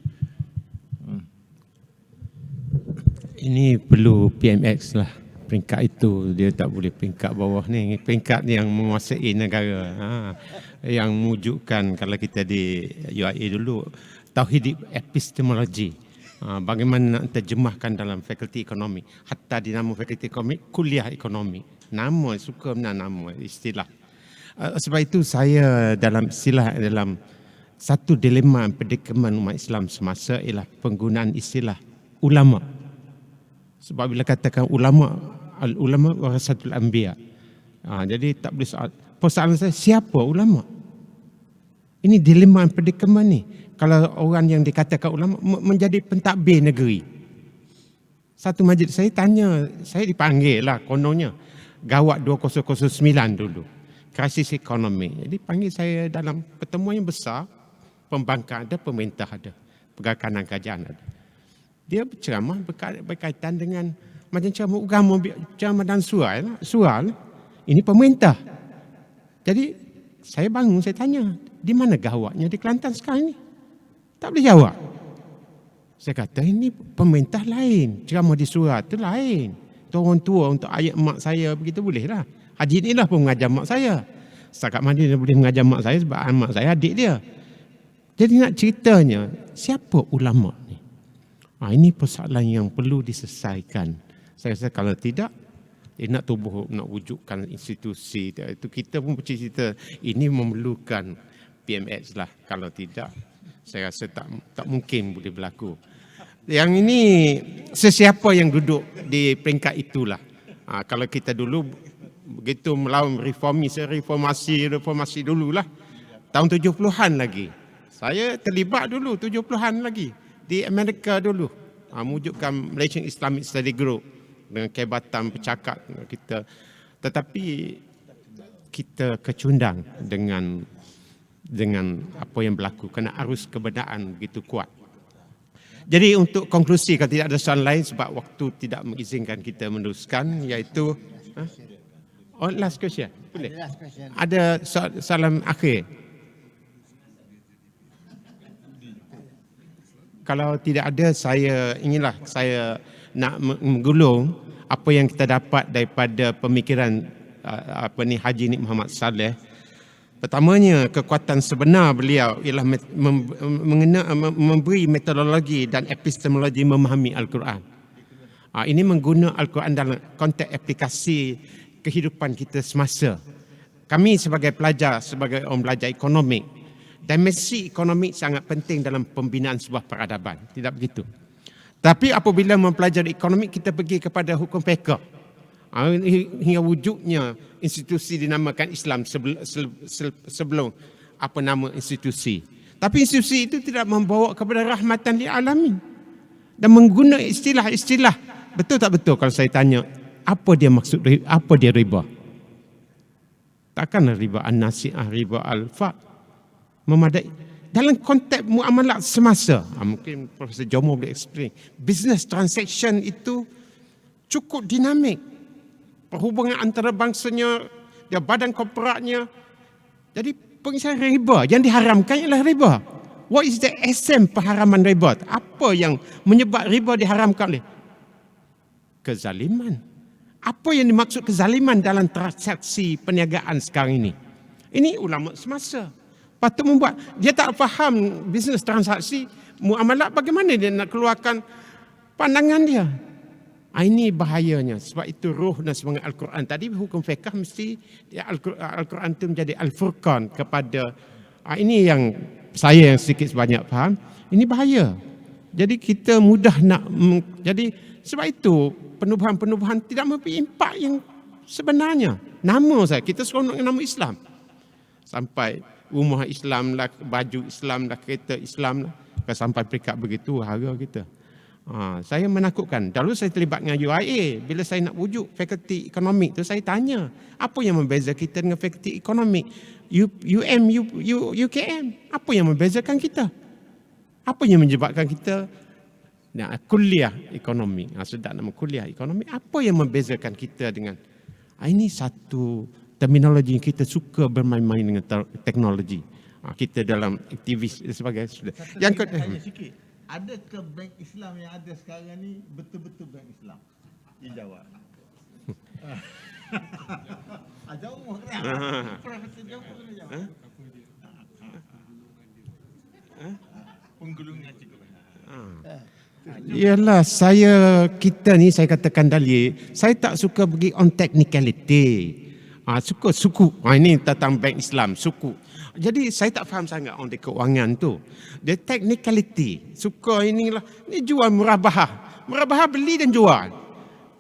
ini perlu PMX lah. peringkat itu, dia tak boleh peringkat bawah ni, peringkat yang menguasai negara. Yang mewujudkan kalau kita di UIA dulu, tauhid epistemologi. Bagaimana nak terjemahkan dalam fakulti ekonomi. Hatta di nama fakulti ekonomi, kuliah ekonomi. Nama, suka benar nama, istilah. Sebab itu saya dalam satu dilema predikamen umat Islam semasa ialah penggunaan istilah ulama. Sebab bila katakan ulama, al-ulama warasatul anbiya. Jadi tak boleh soal. Persoalan saya, siapa ulama? Ini dilema predikamen ni. Kalau orang yang dikatakan ulama menjadi pentadbir negeri. Satu majlis saya tanya, saya dipanggil lah kononnya. Gawat 2009 dulu. Krisis ekonomi. Jadi panggil saya dalam pertemuan yang besar. Pembangkang ada, pemerintah ada. Pergerakan kajian ada. Dia berceramah berkaitan dengan macam ceramah agama, ceramah dan sual. Ini pemerintah. Jadi saya bangun, saya tanya, di mana gawatnya di Kelantan sekarang ni? Tak boleh jawab. Saya kata ini pemerintah lain, ceramah di surat tu lain. Tu orang tua untuk ayat mak saya begitu boleh lah. Haji ni lah pun mengajar mak saya. Setakat mana dia boleh mengajar mak saya sebab mak saya adik dia. Jadi nak ceritanya, siapa ulama ni? Ini persoalan yang perlu diselesaikan. Saya rasa kalau tidak, nak wujudkan institusi itu, kita pun bercerita ini memerlukan PMX lah. Kalau tidak, saya rasa tak mungkin boleh berlaku. Yang ini sesiapa yang duduk di peringkat itulah. Kalau kita dulu begitu melawan reformasi dululah. Tahun 70-an lagi. Saya terlibat dulu 70-an lagi di Amerika dulu. Mewujudkan Malaysian Islamic Study Group dengan kehebatan bercakap kita. Tetapi kita kecundang dengan apa yang berlaku kerana arus kebenaran begitu kuat. Jadi untuk konklusi, kalau tidak ada soalan lain sebab waktu tidak mengizinkan kita meneruskan, iaitu last question. Boleh? Ada soalan akhir? Kalau tidak ada, saya nak menggulung apa yang kita dapat daripada pemikiran Haji Nik Muhammad Saleh. Pertamanya, kekuatan sebenar beliau ialah memberi metodologi dan epistemologi memahami Al-Quran. Ini mengguna Al-Quran dalam konteks aplikasi kehidupan kita semasa. Kami sebagai pelajar, sebagai orang belajar ekonomi, dimensi ekonomi sangat penting dalam pembinaan sebuah peradaban. Tidak begitu? Tapi apabila mempelajari ekonomi, kita pergi kepada hukum fiqh. Hingga wujudnya institusi dinamakan Islam sebelum apa nama institusi. Tapi institusi itu tidak membawa kepada rahmatan lil alamin. Dan menggunakan istilah-istilah. Betul tak betul kalau saya tanya, apa dia maksud, apa dia riba? Takkanlah riba an-nasi'ah, riba al-fa' memadai. Dalam konteks muamalat semasa, mungkin Profesor Jomo boleh explain, business transaction itu cukup dinamik. Perhubungan antarabangsanya, dia badan korporatnya. Jadi pengisahan riba, yang diharamkan ialah riba. What is the essence pengharaman riba? Apa yang menyebab riba diharamkan oleh? Kezaliman. Apa yang dimaksud kezaliman dalam transaksi perniagaan sekarang ini? Ini ulama semasa. Patut membuat, dia tak faham bisnes transaksi, muamalat, bagaimana dia nak keluarkan pandangan dia. Ini bahayanya. Sebab itu roh dan semangat Al-Quran. Tadi hukum fiqh mesti Al-Quran itu menjadi Al-Furqan kepada, ini yang saya yang sedikit sebanyak faham, ini bahaya. Jadi kita mudah nak, jadi sebab itu penubuhan-penubuhan tidak mempunyai impak yang sebenarnya. Nama saya, kita seronok nama Islam. Sampai rumah Islam lah, baju Islam lah, kereta Islam lah. Kalau sampai peringkat begitu, harga kita. Saya menakutkan. Dahulu saya terlibat dengan UIA. Bila saya nak wujud fakulti ekonomi tu, saya tanya, apa yang membeza kita dengan fakulti ekonomi? UKM. Apa yang membezakan kita? Apa yang menyebabkan kita kuliah ekonomi? Sedap nama kuliah ekonomi. Apa yang membezakan kita dengan? Ini satu terminologi yang kita suka bermain-main dengan teknologi. Kita dalam aktivis dan sebagainya. Yang tanya sikit. Adakah bank Islam yang ada sekarang ni betul-betul bank Islam? Dia jawab. Jauh kan? Profesor jauh kena jawab. Penggulungan cukup. Yalah, kita ni saya katakan tadi, saya tak suka pergi on technicality. Suka suku. Ini tentang bank Islam, suku. Jadi saya tak faham sangat on keuangan tu. The technicality, suka inilah, ni jual murabahah. Murabahah beli dan jual.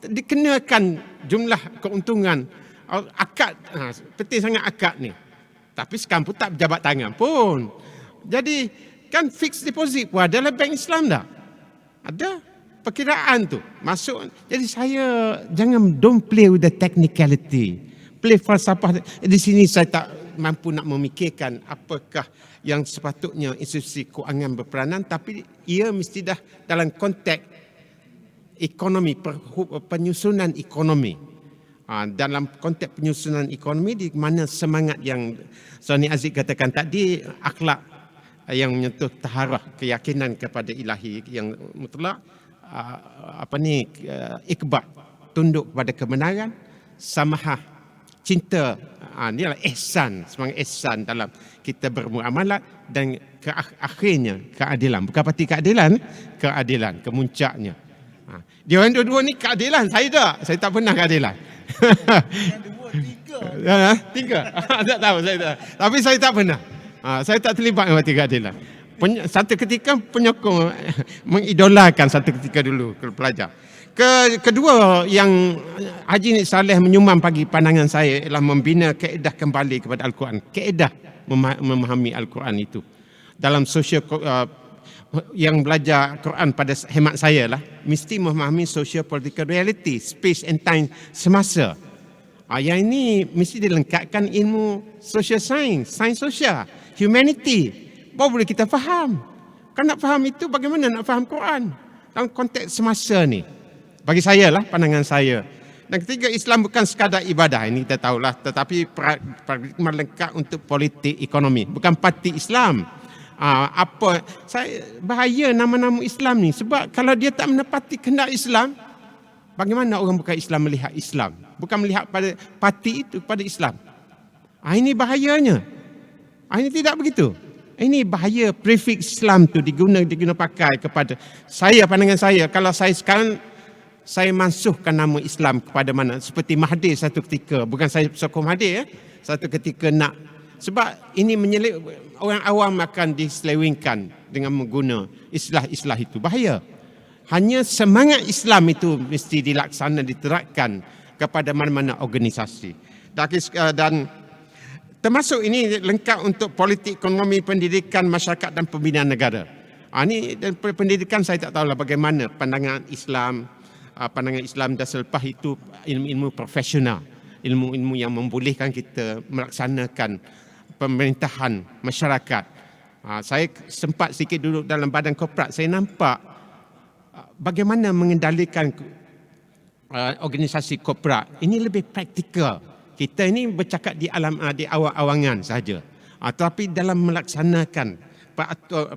Dikenakan jumlah keuntungan. Akad, penting sangat akad ni. Tapi sekarang pun tak berjabat tangan pun. Jadi kan fixed deposit pun adalah bank Islam dah. Ada perkiraan tu masuk. Jadi saya don't play with the technicality. Play falsafah. Di sini saya tak mampu nak memikirkan apakah yang sepatutnya institusi kewangan berperanan, tapi ia mesti dah dalam konteks ekonomi, penyusunan ekonomi. Dalam konteks penyusunan ekonomi di mana semangat yang Soni Aziz katakan tadi, akhlak yang menyentuh taharah, keyakinan kepada ilahi yang mutlak, ikbat, tunduk kepada kebenaran, samahah, cinta, inilah ihsan, semangat ihsan dalam kita bermuamalat, dan akhirnya keadilan. Bukan pasti keadilan, kemuncaknya. Dia orang dua-dua ni keadilan, saya tak pernah keadilan. Tiga. Tak tahu saya tak. Tapi saya tak pernah. Saya tak terlibat dengan keadilan. Satu ketika penyokong mengidolakan satu ketika dulu pelajar. Kedua yang Haji Nik Saleh menyumbang bagi pandangan saya ialah membina kaedah kembali kepada Al-Quran. Kaedah memahami Al-Quran itu. Dalam sosial yang belajar Quran pada hemat saya lah, mesti memahami social political reality, space and time semasa. Yang ini mesti dilengkapkan ilmu social science, sains sosial, humanity. Baru boleh kita faham. Kalau nak faham itu, bagaimana nak faham Quran dalam konteks semasa ni? Bagi saya lah, pandangan saya. Dan ketiga, Islam bukan sekadar ibadah, ini kita tahulah, tetapi paradigma lengkap untuk politik ekonomi. Bukan parti Islam. Bahaya nama-nama Islam ni, sebab kalau dia tak menepati kehendak Islam, bagaimana orang bukan Islam melihat Islam? Bukan melihat pada parti itu, pada Islam. Ini bahayanya. Ini tidak begitu. Ini bahaya prefix Islam tu diguna pakai kepada saya, pandangan saya. Kalau saya sekarang, saya mansuhkan nama Islam kepada mana? Seperti Mahathir satu ketika. Bukan saya sokong Mahathir. Satu ketika nak. Sebab ini menyelip, orang awam akan diselewengkan dengan menggunakan istilah-istilah itu. Bahaya. Hanya semangat Islam itu mesti dilaksana, diterapkan kepada mana-mana organisasi. Dan termasuk ini lengkap untuk politik, ekonomi, pendidikan, masyarakat dan pembinaan negara. Ini dan pendidikan saya tak tahulah bagaimana pandangan Islam dan selepas itu ilmu-ilmu profesional. Ilmu-ilmu yang membolehkan kita melaksanakan pemerintahan masyarakat. Saya sempat sikit duduk dalam badan korporat, saya nampak bagaimana mengendalikan organisasi korporat. Ini lebih praktikal. Kita ini bercakap di awang-awangan saja. Tapi dalam melaksanakan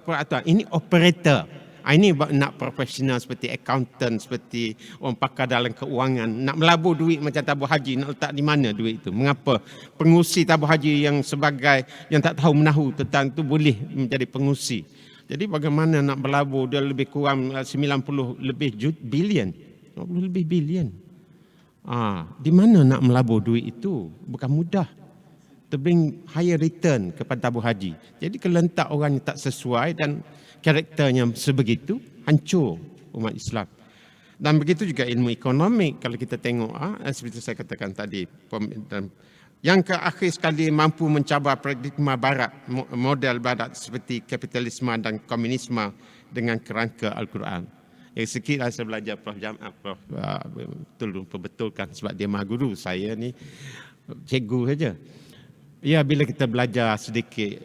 peraturan, ini operator. Ini nak profesional seperti accountant, seperti orang pakar dalam keuangan. Nak melabur duit macam tabur haji, nak letak di mana duit itu? Mengapa pengurusi tabur haji yang sebagai yang tak tahu menahu tentang itu boleh menjadi pengurusi? Jadi bagaimana nak melabur, dia lebih kurang 90 lebih bilion. 90 lebih bilion. Di mana nak melabur duit itu? Bukan mudah. To bring higher return kepada tabur haji. Jadi kalau letak orang yang tak sesuai dan karakternya sebegitu, hancur umat Islam. Dan begitu juga ilmu ekonomi. Kalau kita tengok, seperti saya katakan tadi, yang ke akhir sekali mampu mencabar paradigma barat, model barat seperti kapitalisme dan komunisme dengan kerangka Al-Quran. Sikit saya belajar Prof. Betulkan sebab dia maha guru. Saya ni cikgu saja. Ya, bila kita belajar sedikit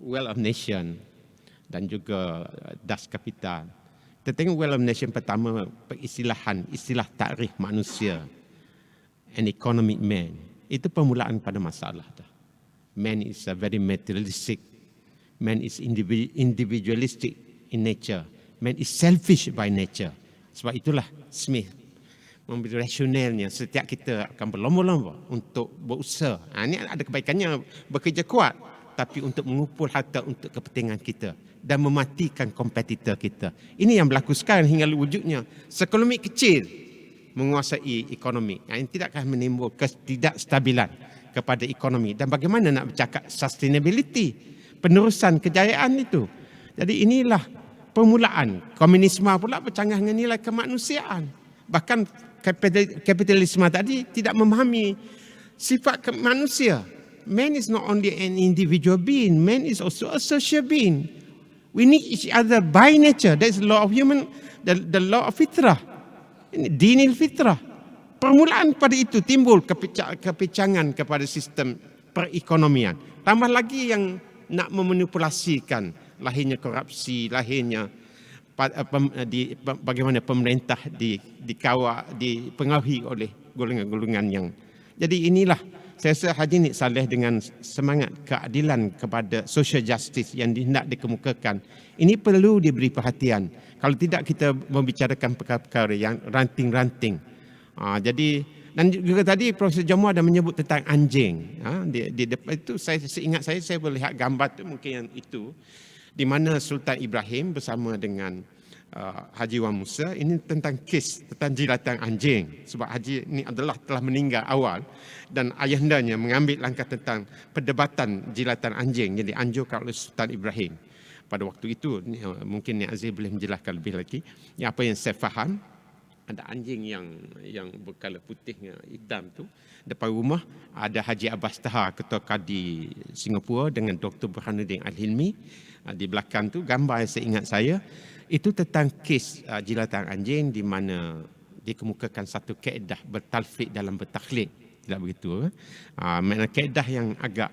Wealth of Nation dan juga Das Kapital. Kita tengok Wealth of Nation pertama, istilah takrif manusia, an economic man. Itu permulaan pada masalah dah. Man is a very materialistic. Man is individualistic in nature. Man is selfish by nature. Sebab itulah Smith memberi rasionalnya. Setiap kita akan berlomba-lomba untuk berusaha. Ini ada kebaikannya, bekerja kuat. Tapi untuk mengumpul harta untuk kepentingan kita dan mematikan kompetitor kita. Ini yang berlaku sekarang hingga wujudnya. Sekelumit kecil menguasai ekonomi. Ini tidak akan menimbulkan ketidakstabilan kepada ekonomi. Dan bagaimana nak bercakap sustainability, penerusan kejayaan itu. Jadi inilah permulaan. Komunisme pula bercanggah dengan nilai kemanusiaan. Bahkan kapitalisme tadi tidak memahami sifat manusia. Man is not only an individual being, man is also a social being. We need each other by nature. That's the law of human, the law of fitrah. Dinil fitrah. Permulaan pada itu timbul kepecangan kepada sistem perekonomian. Tambah lagi yang nak memanipulasikan, lahirnya korupsi, lahirnya bagaimana pemerintah dipengaruhi oleh golongan-golongan yang. Jadi inilah saya rasa Haji Nik Saleh dengan semangat keadilan kepada social justice yang hendak dikemukakan, ini perlu diberi perhatian. Kalau tidak kita membicarakan perkara-perkara yang ranting-ranting. Jadi dan juga tadi Profesor Jomo ada menyebut tentang anjing. Di depan itu saya ingat saya boleh lihat gambar tu mungkin yang itu di mana Sultan Ibrahim bersama dengan Haji Wan Musa, ini tentang kes tentang jilatan anjing. Sebab Haji ini adalah telah meninggal awal dan ayahandanya mengambil langkah tentang perdebatan jilatan anjing yang dianjurkan oleh Sultan Ibrahim. Pada waktu itu mungkin Nik Aziz boleh menjelaskan lebih lagi. Apa yang saya faham, ada anjing yang berkala putih dengan hitam tu depan rumah, ada Haji Abbas Taha, Ketua Kadi Singapura dengan Dr. Burhanuddin Al-Hilmi. Di belakang tu gambar yang saya ingat saya itu tentang kes jilatan anjing di mana dikemukakan satu kaedah bertalfiq dalam bertakhlid. Tidak begitu. Makna kaedah yang agak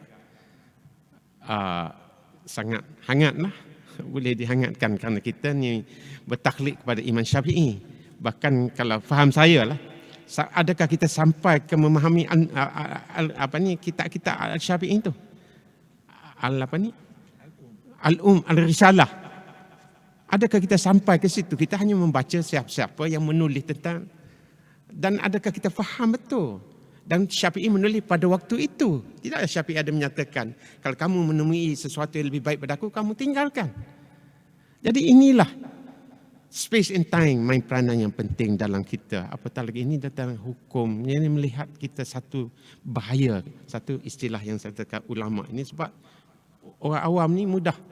sangat hangatlah, boleh dihangatkan kerana kita ni bertakhlid kepada Imam Syafi'i. Bahkan kalau faham saya lah, adakah kita sampai ke memahami kitab-kitab Al-Syafi'i itu? Al-Risalah. Adakah kita sampai ke situ? Kita hanya membaca siapa-siapa yang menulis tentang, dan adakah kita faham betul? Dan Syafi'i menulis pada waktu itu. Tidak ada Syafi'i ada menyatakan, kalau kamu menemui sesuatu yang lebih baik pada aku, kamu tinggalkan. Jadi inilah space and time main peranan yang penting dalam kita. Apatah lagi ini tentang hukum. Ini melihat kita satu bahaya, satu istilah yang saya katakan ulama ini, sebab orang awam ni mudah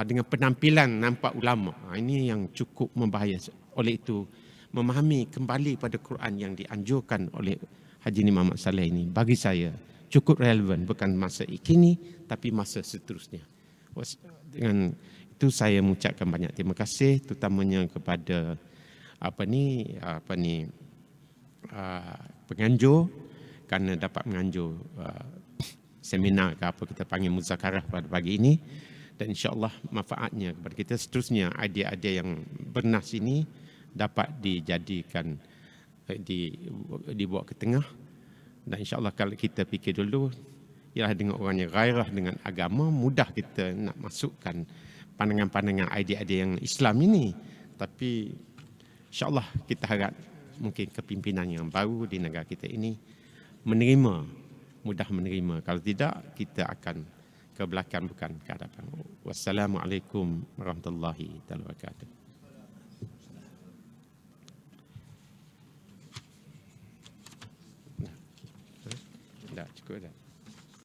dengan penampilan nampak ulama. Ini yang cukup membahaya. Oleh itu, memahami kembali pada Quran yang dianjurkan oleh Haji Nik Muhammad Saleh ini, bagi saya cukup relevan, bukan masa kini tapi masa seterusnya. Dengan itu saya mengucapkan banyak terima kasih, terutamanya kepada penganjur kerana dapat menganjur seminar ke apa kita panggil muzakarah pada pagi ini. Dan insya-Allah manfaatnya kepada kita seterusnya, idea-idea yang bernas ini dapat dijadikan dibawa ke tengah. Dan insya-Allah kalau kita fikir dulu, ialah dengan orang yang gairah dengan agama, mudah kita nak masukkan pandangan-pandangan idea-idea yang Islam ini. Tapi insya-Allah kita harap mungkin kepimpinan yang baru di negara kita ini mudah menerima. Kalau tidak, kita akan ke belakang bukan ke hadapan. Wassalamualaikum warahmatullahi wabarakatuh. Dah cukup dah.